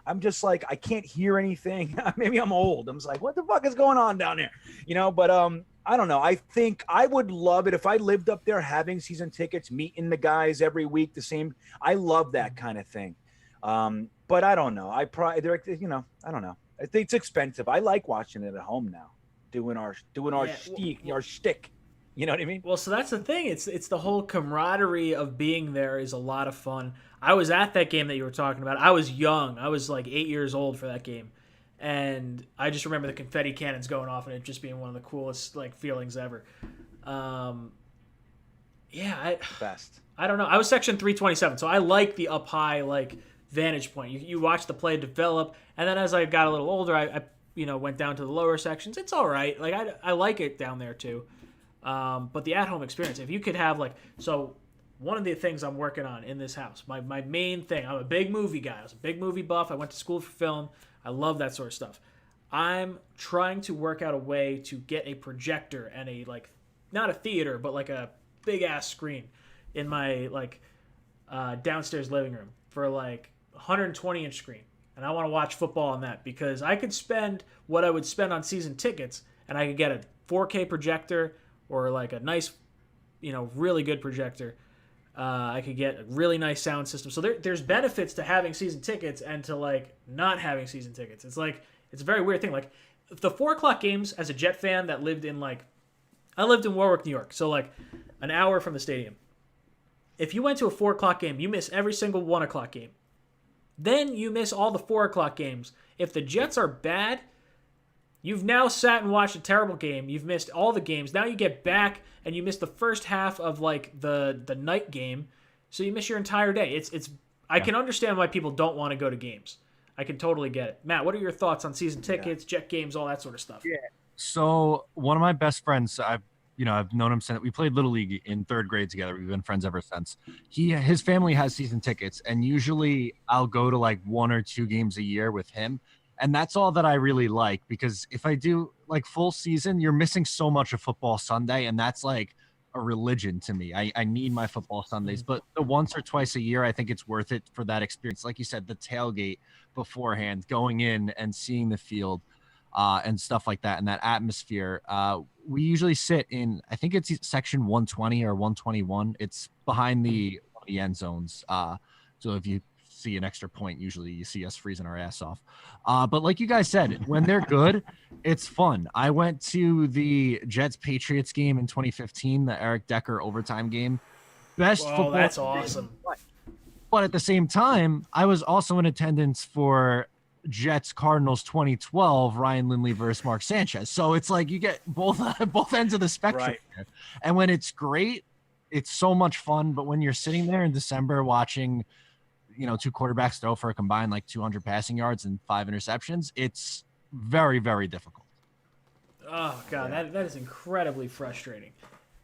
I'm just like, I can't hear anything. Maybe I'm old. I'm just like, what the fuck is going on down there? You know, but I don't know. I think I would love it if I lived up there having season tickets, meeting the guys every week, the same. I love that kind of thing. But I don't know. I don't know. I think it's expensive. I like watching it at home now, doing our shtick. You know what I mean? Well, so that's the thing. It's the whole camaraderie of being there is a lot of fun. I was at that game that you were talking about. I was young. I was like 8 years old for that game. And I just remember the confetti cannons going off and it just being one of the coolest like feelings ever. Best. I don't know. I was section 327, so I like the up high like vantage point. You watch the play develop, and then as I got a little older, I went down to the lower sections. It's all right. Like I like it down there too. But the at-home experience, if you could have one of the things I'm working on in this house, my main thing, I'm a big movie guy. I was a big movie buff. I went to school for film. I love that sort of stuff. I'm trying to work out a way to get a projector and not a theater, but like a big ass screen in my downstairs living room for 120 inch screen. And I want to watch football on that because I could spend what I would spend on season tickets and I could get a 4K projector or like a nice, really good projector. I could get a really nice sound system. So there's benefits to having season tickets and to not having season tickets. It's it's a very weird thing. Like the 4:00 games as a Jet fan that lived in I lived in Warwick, New York. So an hour from the stadium. If you went to a 4:00 game, you miss every single 1:00 game. Then you miss all the 4:00 games. If the Jets are bad, you've now sat and watched a terrible game. You've missed all the games. Now you get back and you miss the first half of the night game. So you miss your entire day. I can understand why people don't want to go to games. I can totally get it. Matt, what are your thoughts on season tickets, Jet games, all that sort of stuff? Yeah. So one of my best friends, I've known him since we played Little League in 3rd grade together. We've been friends ever since. His family has season tickets, and usually I'll go to 1 or 2 games a year with him. And that's all that I really like, because if I do full season, you're missing so much of football Sunday. And that's a religion to me. I need my football Sundays, but the once or twice a year, I think it's worth it for that experience. Like you said, the tailgate beforehand, going in and seeing the field. and stuff like that, and that atmosphere. We usually sit in, I think it's section 120 or 121. It's behind the end zones. So if you see an extra point, usually you see us freezing our ass off. But like you guys said, when they're good, it's fun. I went to the Jets Patriots game in 2015, the Eric Decker overtime game. Best football. That's awesome. But at the same time, I was also in attendance for Jets Cardinals 2012, Ryan Lindley versus Mark Sanchez. So it's like you get both ends of the spectrum. Right. Here. And when it's great, it's so much fun. But when you're sitting there in December watching, two quarterbacks throw for a combined like 200 passing yards and 5 interceptions, it's very, very difficult. Oh God, that is incredibly frustrating.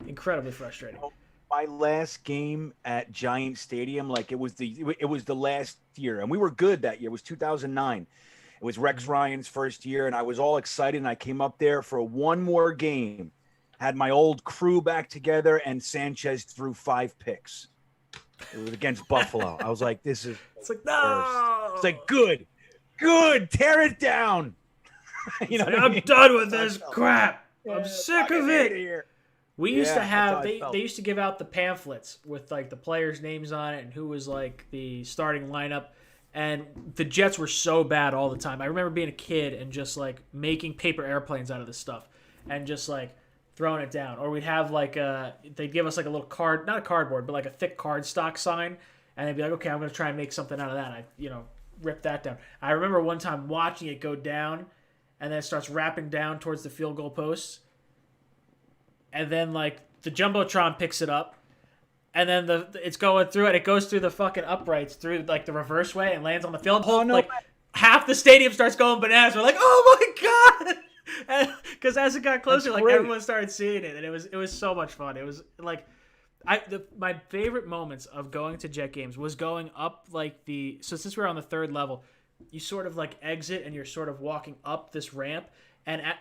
Incredibly frustrating. My last game at Giant Stadium, like it was the last year, and we were good that year. It was 2009. It was Rex Ryan's first year, and I was all excited. And I came up there for one more game, had my old crew back together, and Sanchez threw 5 picks. It was against Buffalo. I was like, "This is." It's like no. It's like good, tear it down. I'm done with this crap. I'm sick of it. Here. We used to have they used to give out the pamphlets with like the players' names on it and who was like the starting lineup, and the Jets were so bad all the time. I remember being a kid and just like making paper airplanes out of this stuff and just like throwing it down. Or we'd have like they'd give us like a little card, not a cardboard, but like a thick cardstock sign, and they'd be like, okay, I'm gonna try and make something out of that. And I rip that down. I remember one time watching it go down, and then it starts wrapping down towards the field goal posts. And then, like, the Jumbotron picks it up, and then it's going through it. It goes through the fucking uprights, through, like, the reverse way, and lands on the field. Oh, no. Like, half the stadium starts going bananas. We're like, oh, my God! Because as it got closer, like, everyone started seeing it, and it was so much fun. It was, like, my favorite moments of going to Jet games was going up, like, so since we're on the 3rd level, you sort of, like, exit, and you're sort of walking up this ramp,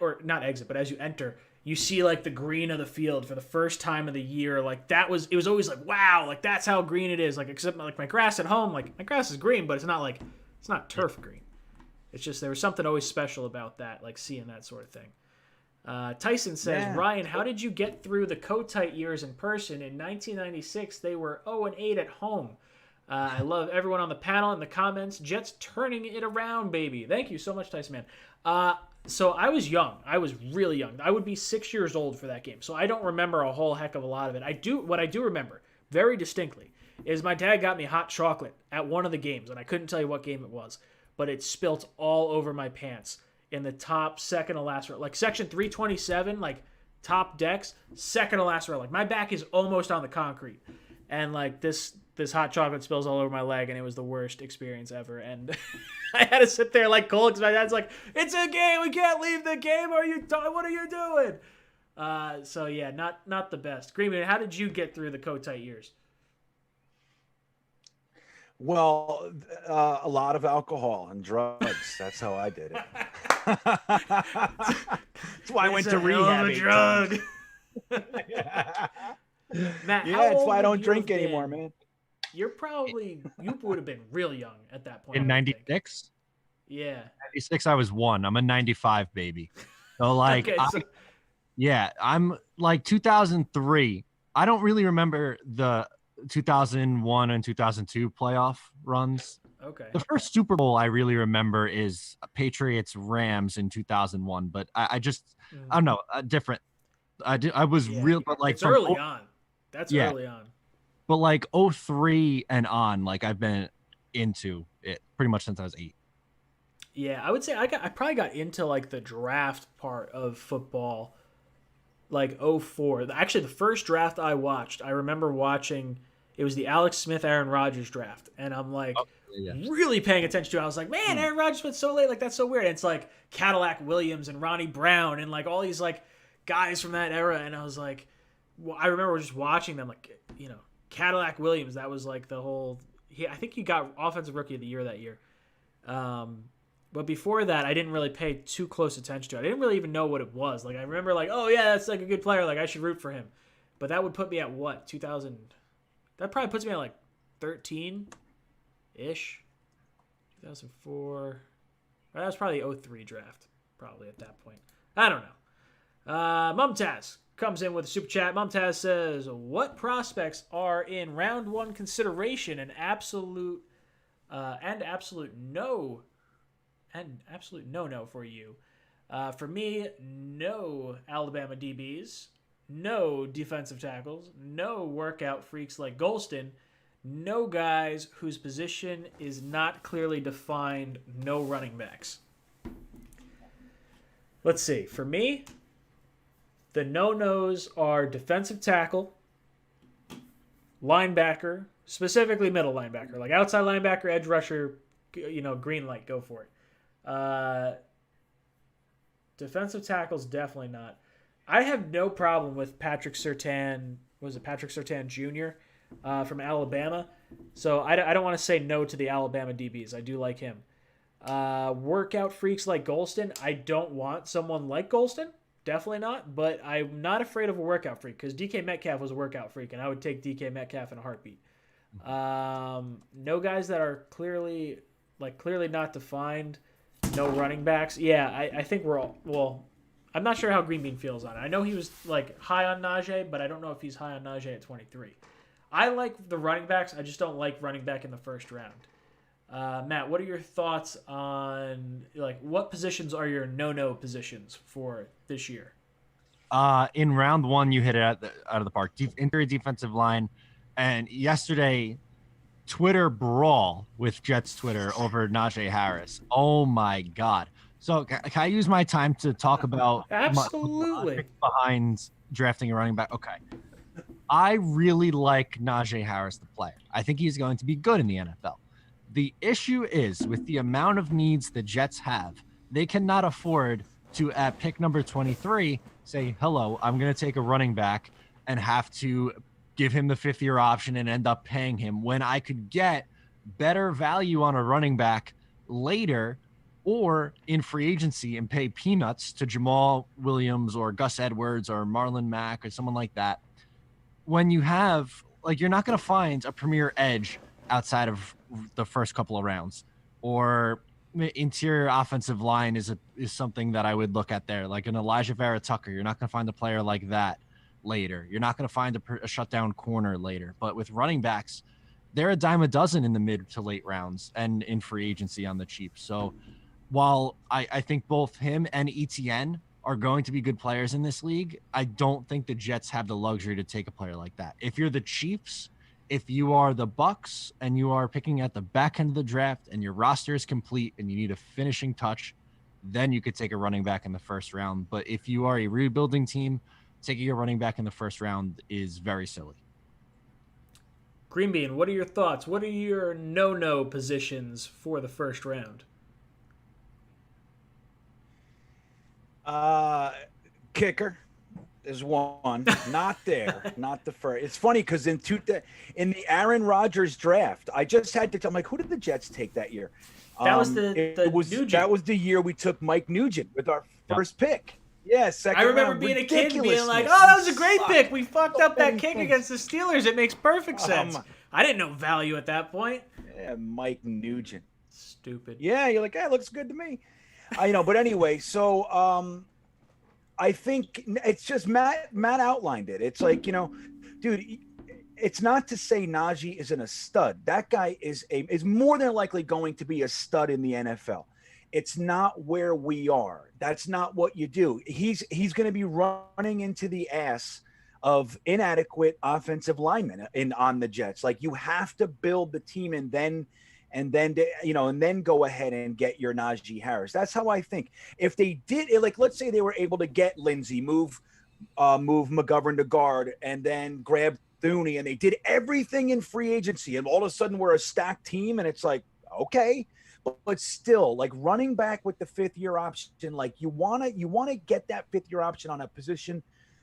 or not exit, but as you enter, you see like the green of the field for the first time of the year. Like it was always like, wow, like that's how green it is. Like, except like my grass at home, like my grass is green, but it's not turf green. It's just, there was something always special about that, like seeing that sort of thing. Tyson says, Ryan, how did you get through the Kotite years in person? In 1996, they were 0-8 at home. I love everyone on the panel in the comments. Jets turning it around, baby. Thank you so much, Tyson, man. So I was young. I was really young. I would be 6 years old for that game. So I don't remember a whole heck of a lot of it. What I do remember very distinctly is my dad got me hot chocolate at one of the games, and I couldn't tell you what game it was, but it spilt all over my pants in the top second to last row. Like section 327, like top decks, second to last row. Like my back is almost on the concrete. And like this hot chocolate spills all over my leg, and it was the worst experience ever. And I had to sit there like cold because my dad's like, "It's a game. We can't leave the game. What are you doing?" So yeah, not the best. Greenman, how did you get through the Kotite years? Well, a lot of alcohol and drugs. That's how I did it. That's why I went to rehab. A drug. Matt, that's why I don't drink anymore, man. You would have been real young at that point. In 96? Yeah. 96, I was 1. I'm a 95 baby. So like, okay, I'm like 2003. I don't really remember the 2001 and 2002 playoff runs. Okay. The first Super Bowl I really remember is Patriots Rams in 2001, but I don't know, different. I was real, but like it's early on. That's early on. But like 03 and on, like I've been into it pretty much since I was 8. Yeah, I would say I probably got into like the draft part of football like 04. Actually, the first draft I watched, I remember watching, it was the Alex Smith, Aaron Rodgers draft. And I'm like really paying attention to it. I was like, man, Aaron Rodgers went so late. Like, that's so weird. And it's like Cadillac Williams and Ronnie Brown and like all these like guys from that era. And I was like, well, I remember just watching them, like, Cadillac Williams, that was like the whole, I think he got Offensive Rookie of the Year that year. But before that, I didn't really pay too close attention to it. I didn't really even know what it was. Like, I remember like, oh yeah, that's like a good player. Like, I should root for him. But that would put me at what? 2000? That probably puts me at like 13-ish. 2004. That was probably the 03 draft. probably at that point. I don't know. Mumtaz comes in with a super chat. Mumtaz says, "What prospects are in round one consideration and absolute no for you? For me, no Alabama DBs, no defensive tackles, no workout freaks like Golston, no guys whose position is not clearly defined, no running backs." Let's see. For me, the no-nos are defensive tackle, linebacker, specifically middle linebacker, like outside linebacker, edge rusher, green light, go for it. Defensive tackle's definitely not. I have no problem with Patrick Surtain. Was it Patrick Surtain Jr. From Alabama? So I don't want to say no to the Alabama DBs. I do like him. Workout freaks like Golston. I don't want someone like Golston. Definitely not. But I'm not afraid of a workout freak because DK Metcalf was a workout freak, and I would take DK Metcalf in a heartbeat. No guys that are clearly not defined. No running backs. Yeah, I think we're all well. I'm not sure how Green Bean feels on it. I know he was high on Najee, but I don't know if he's high on Najee at 23. I like the running backs. I just don't like running back in the first round. Matt, what are your thoughts on what positions are your no positions for this year? In round one, you hit it out of the park. Interior defensive line, and yesterday, Twitter brawl with Jets Twitter over Najee Harris. Oh my God! So can I use my time to talk about absolutely behind drafting a running back? Okay, I really like Najee Harris, the player. I think he's going to be good in the NFL. The issue is with the amount of needs the Jets have, they cannot afford to, at pick number 23, say, hello, I'm going to take a running back and have to give him the fifth-year option and end up paying him when I could get better value on a running back later or in free agency and pay peanuts to Jamal Williams or Gus Edwards or Marlon Mack or someone like that. When you have, you're not going to find a premier edge outside of the first couple of rounds, or interior offensive line is something that I would look at there, like an Elijah Vera Tucker. You're not going to find a player like that later. You're not going to find a shutdown corner later. But with running backs, they're a dime a dozen in the mid to late rounds and in free agency on the cheap. So while I think both him and ETN are going to be good players in this league, I don't think the Jets have the luxury to take a player like that. If you're the Chiefs, if you are the Bucks and you are picking at the back end of the draft and your roster is complete and you need a finishing touch, then you could take a running back in the first round. But if you are a rebuilding team, taking a running back in the first round is very silly. Green Bean, what are your thoughts? What are your no positions for the first round? Kicker is one, not there, not the first. It's funny because in the Aaron Rodgers draft, I just had to tell, I'm like, who did the Jets take that year? That was Nugent. That was the year we took Mike Nugent with our first pick. Yeah, second. I remember round. being a kid and being like, "Oh, that was a great pick. We fucked up that kick against the Steelers. It makes perfect sense." I didn't know value at that point. Yeah, Mike Nugent. Stupid. Yeah, you're like, it looks good to me. I know, but anyway, so I think it's just Matt outlined it. It's like, dude, it's not to say Najee isn't a stud. That guy is more than likely going to be a stud in the NFL. It's not where we are. That's not what you do. He's going to be running into the ass of inadequate offensive linemen on the Jets. Like, you have to build the team and then go ahead and get your Najee Harris. That's how I think. If they did, let's say they were able to get Lindsey, move McGovern to guard, and then grab Thuney, and they did everything in free agency, and all of a sudden we're a stacked team, and it's like, okay. But still, running back with the fifth-year option, you want to get that fifth-year option on a position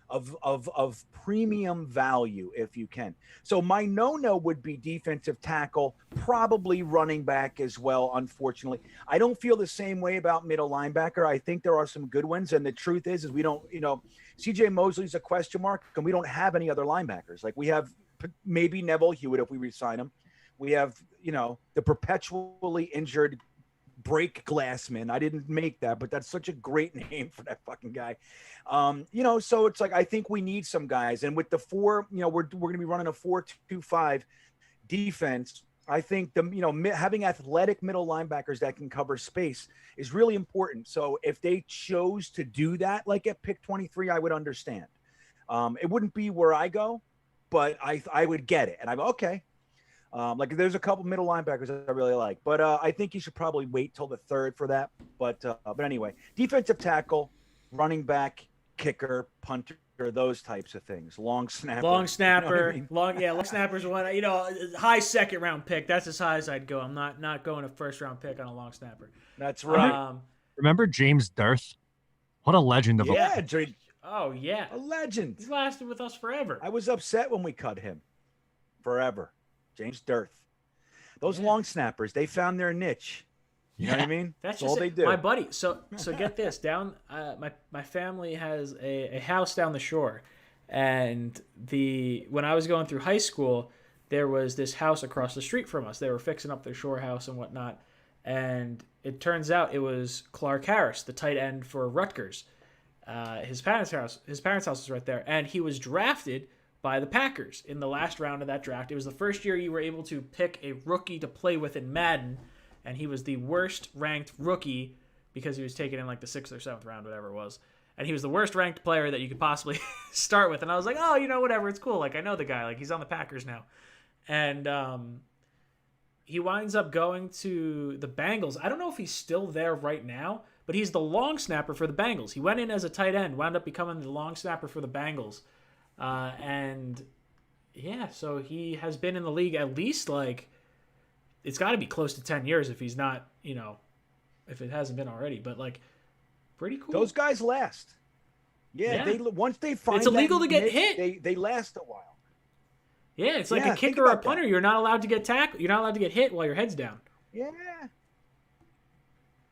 of premium value if you can. So my no would be defensive tackle, probably running back as well. Unfortunately, I don't feel the same way about middle linebacker. I think there are some good ones, and the truth is we don't. CJ Mosley's a question mark, and we don't have any other linebackers. We have maybe Neville Hewitt if we re-sign him. We have, the perpetually injured Break Glassman. I didn't make that, but that's such a great name for that fucking guy. So it's like I think we need some guys, and with the four, we're going to be running a 4-2-5 defense. I think having athletic middle linebackers that can cover space is really important. So if they chose to do that, like at pick 23, I would understand. It wouldn't be where I go, but I would get it, and I go okay. Like there's a couple middle linebackers that I really like, but I think you should probably wait till the third for that. But anyway, defensive tackle, running back, kicker, punter, those types of things. Long snapper. Long snapper. You know what I mean? Long snapper's one. High second round pick. That's as high as I'd go. I'm not going a first round pick on a long snapper. That's right. Remember James Durth? What a legend of a Oh yeah, a legend. He's lasted with us forever. I was upset when we cut him. Forever. James Durth. Those long snappers, they found their niche. You know what I mean? That's all they do. My buddy. So get this. Down my family has a house down the shore, and when I was going through high school, there was this house across the street from us. They were fixing up their shore house and whatnot, and it turns out it was Clark Harris, the tight end for Rutgers. His parents' house is right there, and he was drafted by the Packers in the last round of that draft. It was the first year you were able to pick a rookie to play with in Madden, and he was the worst ranked rookie because he was taken in like the 6th or 7th round, whatever it was. And he was the worst ranked player that you could possibly start with. And I was like, oh, whatever, it's cool. Like, I know the guy. Like, he's on the Packers now. And he winds up going to the Bengals. I don't know if he's still there right now, but he's the long snapper for the Bengals. He went in as a tight end, wound up becoming the long snapper for the Bengals. So he has been in the league at least like, it's got to be close to 10 years if he's not, if it hasn't been already, but like pretty cool. Those guys last. Yeah. Once they find it's illegal to get hit. They last a while. Yeah. It's like a kicker or a punter. That. You're not allowed to get tackled. You're not allowed to get hit while your head's down. Yeah.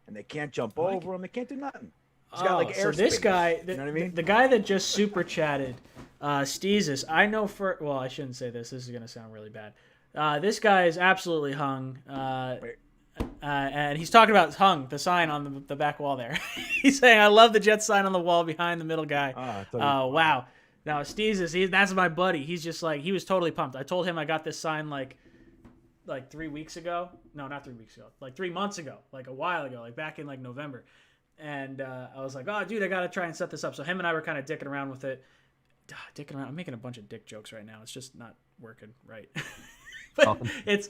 And they can't jump over them. They can't do nothing. He's got like airspace. So this guy, you know what I mean? The guy that just super chatted, Steezus, I know I shouldn't say this. This is going to sound really bad. This guy is absolutely hung. And he's talking about hung, the sign on the back wall there. He's saying, I love the Jets sign on the wall behind the middle guy. Wow. Now, Steezus, that's my buddy. He's just like, he was totally pumped. I told him I got this sign like 3 weeks ago. No, not 3 weeks ago. Like 3 months ago. Like a while ago. Like back in like November. And I was like, oh, dude, I got to try and set this up. So him and I were kind of dicking around with it. Dicking around. I'm making a bunch of dick jokes right now. It's just not working right. But it's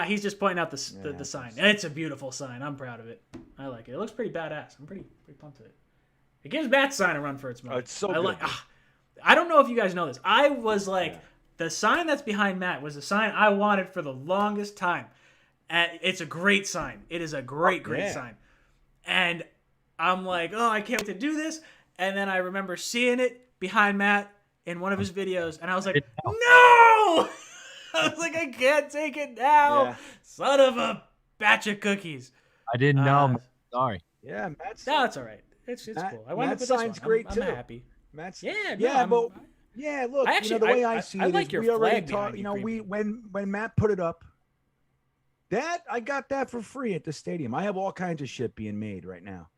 he's just pointing out the sign. And it's a beautiful sign. I'm proud of it. I like it. It looks pretty badass. I'm pretty pumped with it. It gives Matt's sign a run for its money. Oh, it's so good. I don't know if you guys know this. I was like, the sign that's behind Matt was the sign I wanted for the longest time. And it's a great sign. It is a great sign. And I'm like, oh, I can't wait to do this. And then I remember seeing it behind Matt in one of his videos. And I was like, no! I was like, I can't take it now. Yeah. Son of a batch of cookies. I didn't know. Sorry. Yeah, Matt's. No, it's all right. It's cool. I Matt's sign's great too. I'm happy. Matt's. Look, the way I see I it like is your we already flag talked. When Matt put it up, I got that for free at the stadium. I have all kinds of shit being made right now.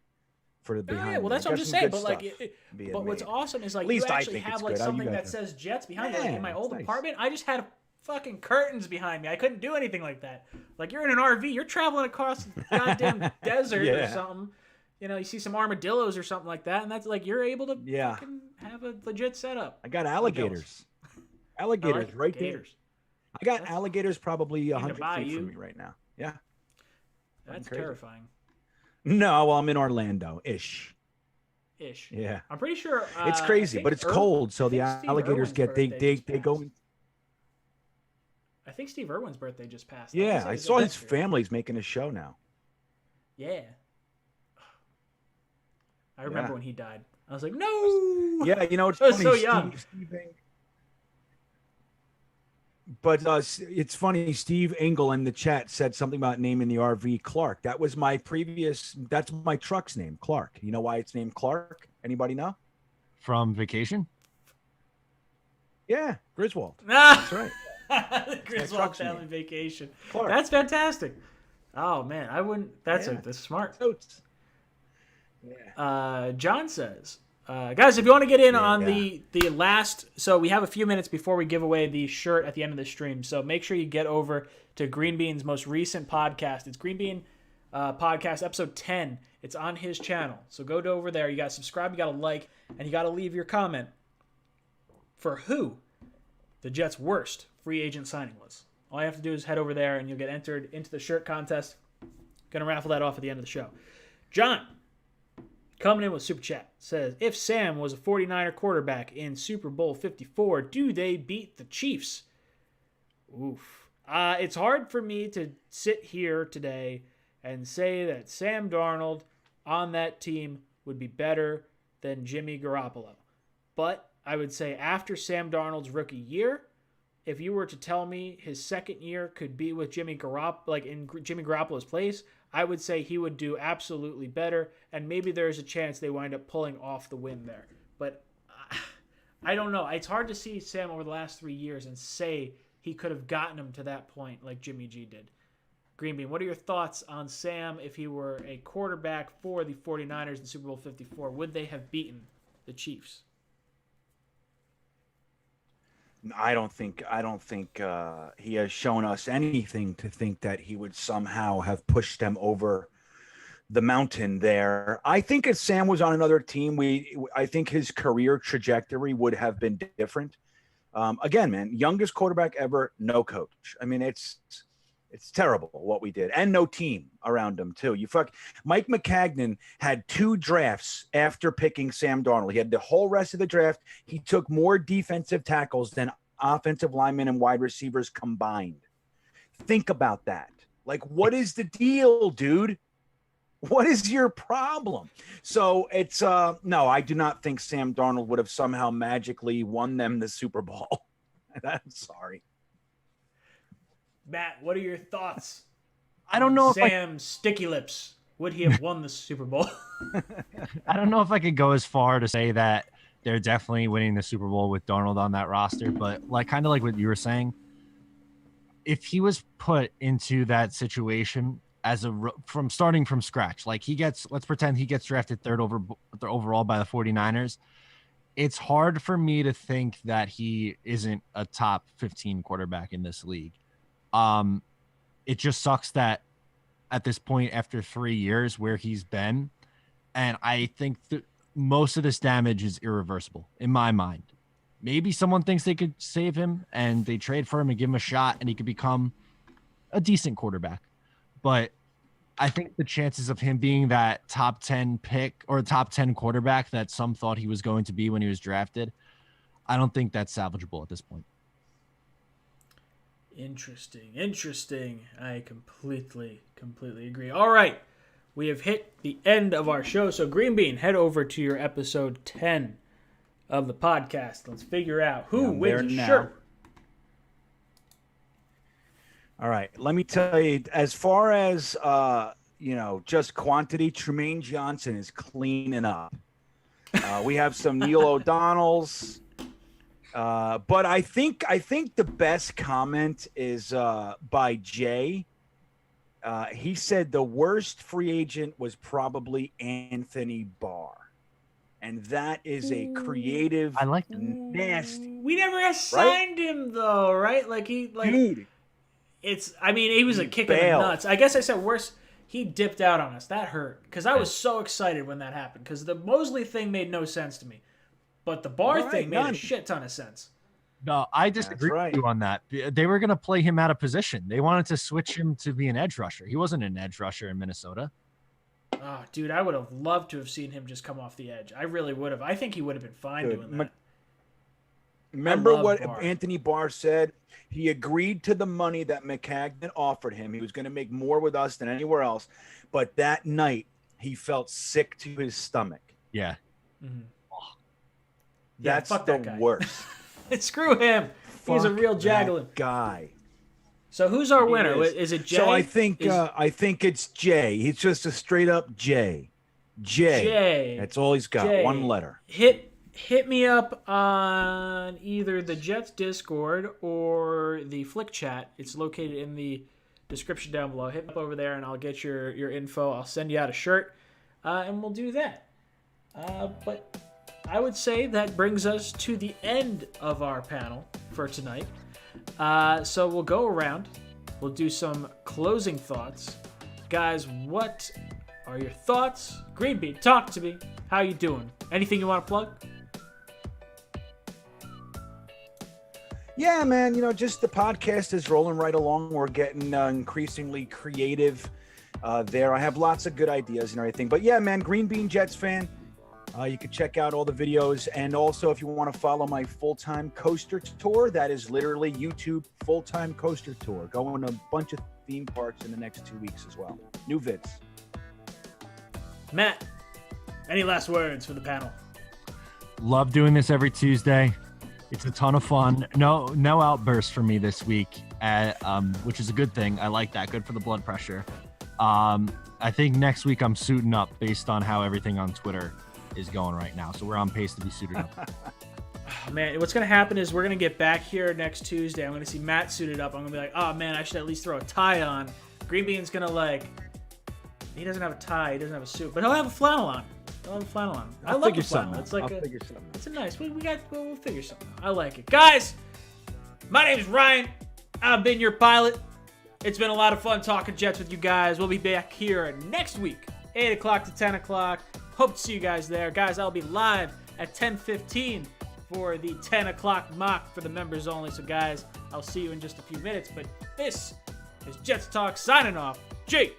For the behind. Yeah, well, that's what I'm just saying. But like, what's awesome is like you actually have like something that says Jets behind you. Like in my old apartment, I just had fucking curtains behind me. I couldn't do anything like that. Like you're in an RV, you're traveling across the goddamn desert or something. You see some armadillos or something like that, and that's like you're able to fucking have a legit setup. I got alligators. Alligators right there. I got alligators probably 100 feet from me right now. Yeah. That's terrifying. No, well, I'm in Orlando-ish. Yeah. I'm pretty sure. It's crazy, but it's cold, so the alligators they go in. I think Steve Irwin's birthday just passed. Yeah, I saw his family's making a show now. Yeah. I remember when he died. I was like, no. Yeah, it's I was funny. so young. But it's funny. Steve Engel in the chat said something about naming the RV Clark. That was that's my truck's name, Clark. You know why it's named Clark? Anybody know? From Vacation? Yeah, Griswold. That's right. Griswold family vacation. Clark. That's fantastic. Oh man, I wouldn't. That's smart. Totes. Yeah. John says, guys, if you want to get in on Yeah. the last, so we have a few minutes before we give away the shirt at the end of the stream. So make sure you get over to Green Bean's most recent podcast. It's Green Bean podcast episode 10. It's on his channel. So go over there. You got to subscribe, you got to like, and you got to leave your comment for who the Jets' worst free agent signing was. All you have to do is head over there and you'll get entered into the shirt contest. Gonna raffle that off at the end of the show. John, coming in with Super Chat, says, if Sam was a 49er quarterback in Super Bowl 54, do they beat the Chiefs? Oof. It's hard for me to sit here today and say that Sam Darnold on that team would be better than Jimmy Garoppolo. But I would say after Sam Darnold's rookie year, if you were to tell me his second year could be with Jimmy Garoppolo, like in Jimmy Garoppolo's place, I would say he would do absolutely better, and maybe there's a chance they wind up pulling off the win there. But I don't know. It's hard to see Sam over the last 3 years and say he could have gotten him to that point like Jimmy G did. Green Bean, what are your thoughts on Sam if he were a quarterback for the 49ers in Super Bowl 54? Would they have beaten the Chiefs? I don't think he has shown us anything to think that he would somehow have pushed them over the mountain there. I think if Sam was on another team, I think his career trajectory would have been different. Again, man, youngest quarterback ever, no coach. I mean, it's terrible what we did, and no team around him too. Mike McCagnon had 2 drafts after picking Sam Darnold. He had the whole rest of the draft. He took more defensive tackles than offensive linemen and wide receivers combined. Think about that. Like, what is the deal, dude? What is your problem? So it's no, I do not think Sam Darnold would have somehow magically won them the Super Bowl. I'm sorry. Matt, what are your thoughts? I don't know if Sam Sticky Lips, would he have won the Super Bowl? I don't know if I could go as far to say that they're definitely winning the Super Bowl with Darnold on that roster, but kind of like what you were saying, if he was put into that situation from starting from scratch, like let's pretend he gets drafted third overall by the 49ers. It's hard for me to think that he isn't a top 15 quarterback in this league. It just sucks that at this point, after 3 years where he's been, and I think that most of this damage is irreversible in my mind. Maybe someone thinks they could save him and they trade for him and give him a shot and he could become a decent quarterback. But I think the chances of him being that top 10 pick or top 10 quarterback that some thought he was going to be when he was drafted, I don't think that's salvageable at this point. Interesting. I completely agree. All right. We have hit the end of our show. So, Green Bean, head over to your episode 10 of the podcast. Let's figure out who wins the shirt. All right. Let me tell you, as far as, just quantity, Trumaine Johnson is cleaning up. We have some Neil O'Donnells. But I think the best comment is by Jay. He said the worst free agent was probably Anthony Barr, and that is a creative. I like that. Nasty. We never signed him though, right? Dude, he was a kick in the nuts. I guess I said worse. He dipped out on us. That hurt because I was so excited when that happened because the Mosley thing made no sense to me. But the Barr thing made a shit ton of sense. No, I disagree with you on that. They were going to play him out of position. They wanted to switch him to be an edge rusher. He wasn't an edge rusher in Minnesota. Oh, dude, I would have loved to have seen him just come off the edge. I really would have. I think he would have been fine doing that. Remember what Anthony Barr said? He agreed to the money that McCagnon offered him. He was going to make more with us than anywhere else. But that night, he felt sick to his stomach. Yeah. Mm-hmm. That's the worst. Screw him. He's a real Jaglin guy. So who's our winner? Is it Jay? So I think it's Jay. He's just a straight up Jay. Jay. That's all he's got. Jay. One letter. Hit me up on either the Jets Discord or the Flick Chat. It's located in the description down below. Hit me up over there, and I'll get your info. I'll send you out a shirt, and we'll do that. But I would say that brings us to the end of our panel for tonight. So we'll go around. We'll do some closing thoughts. Guys, what are your thoughts? Green Bean, talk to me. How you doing? Anything you want to plug? Yeah, man, just the podcast is rolling right along. We're getting increasingly creative there. I have lots of good ideas and everything. But yeah, man, Green Bean Jets fan. You can check out all the videos. And also, if you want to follow my full-time coaster tour, that is literally YouTube full-time coaster tour. Going to a bunch of theme parks in the next 2 weeks as well. New vids. Matt, any last words for the panel? Love doing this every Tuesday. It's a ton of fun. No outbursts for me this week, which is a good thing. I like that. Good for the blood pressure. I think next week I'm suiting up based on how everything on Twitter is going right now. So we're on pace to be suited up. Man, what's going to happen is we're going to get back here next Tuesday. I'm going to see Matt suited up. I'm going to be like, oh, man, I should at least throw a tie on. Green Bean's going to, he doesn't have a tie. He doesn't have a suit. But he'll have a flannel on. I love the flannel. It's like it's a nice. We'll figure something out. I like it. Guys, my name is Ryan. I've been your pilot. It's been a lot of fun talking Jets with you guys. We'll be back here next week, 8 o'clock to 10 o'clock. Hope to see you guys there. Guys, I'll be live at 10:15 for the 10 o'clock mock for the members only. So, guys, I'll see you in just a few minutes. But this is Jets Talk signing off. Jets.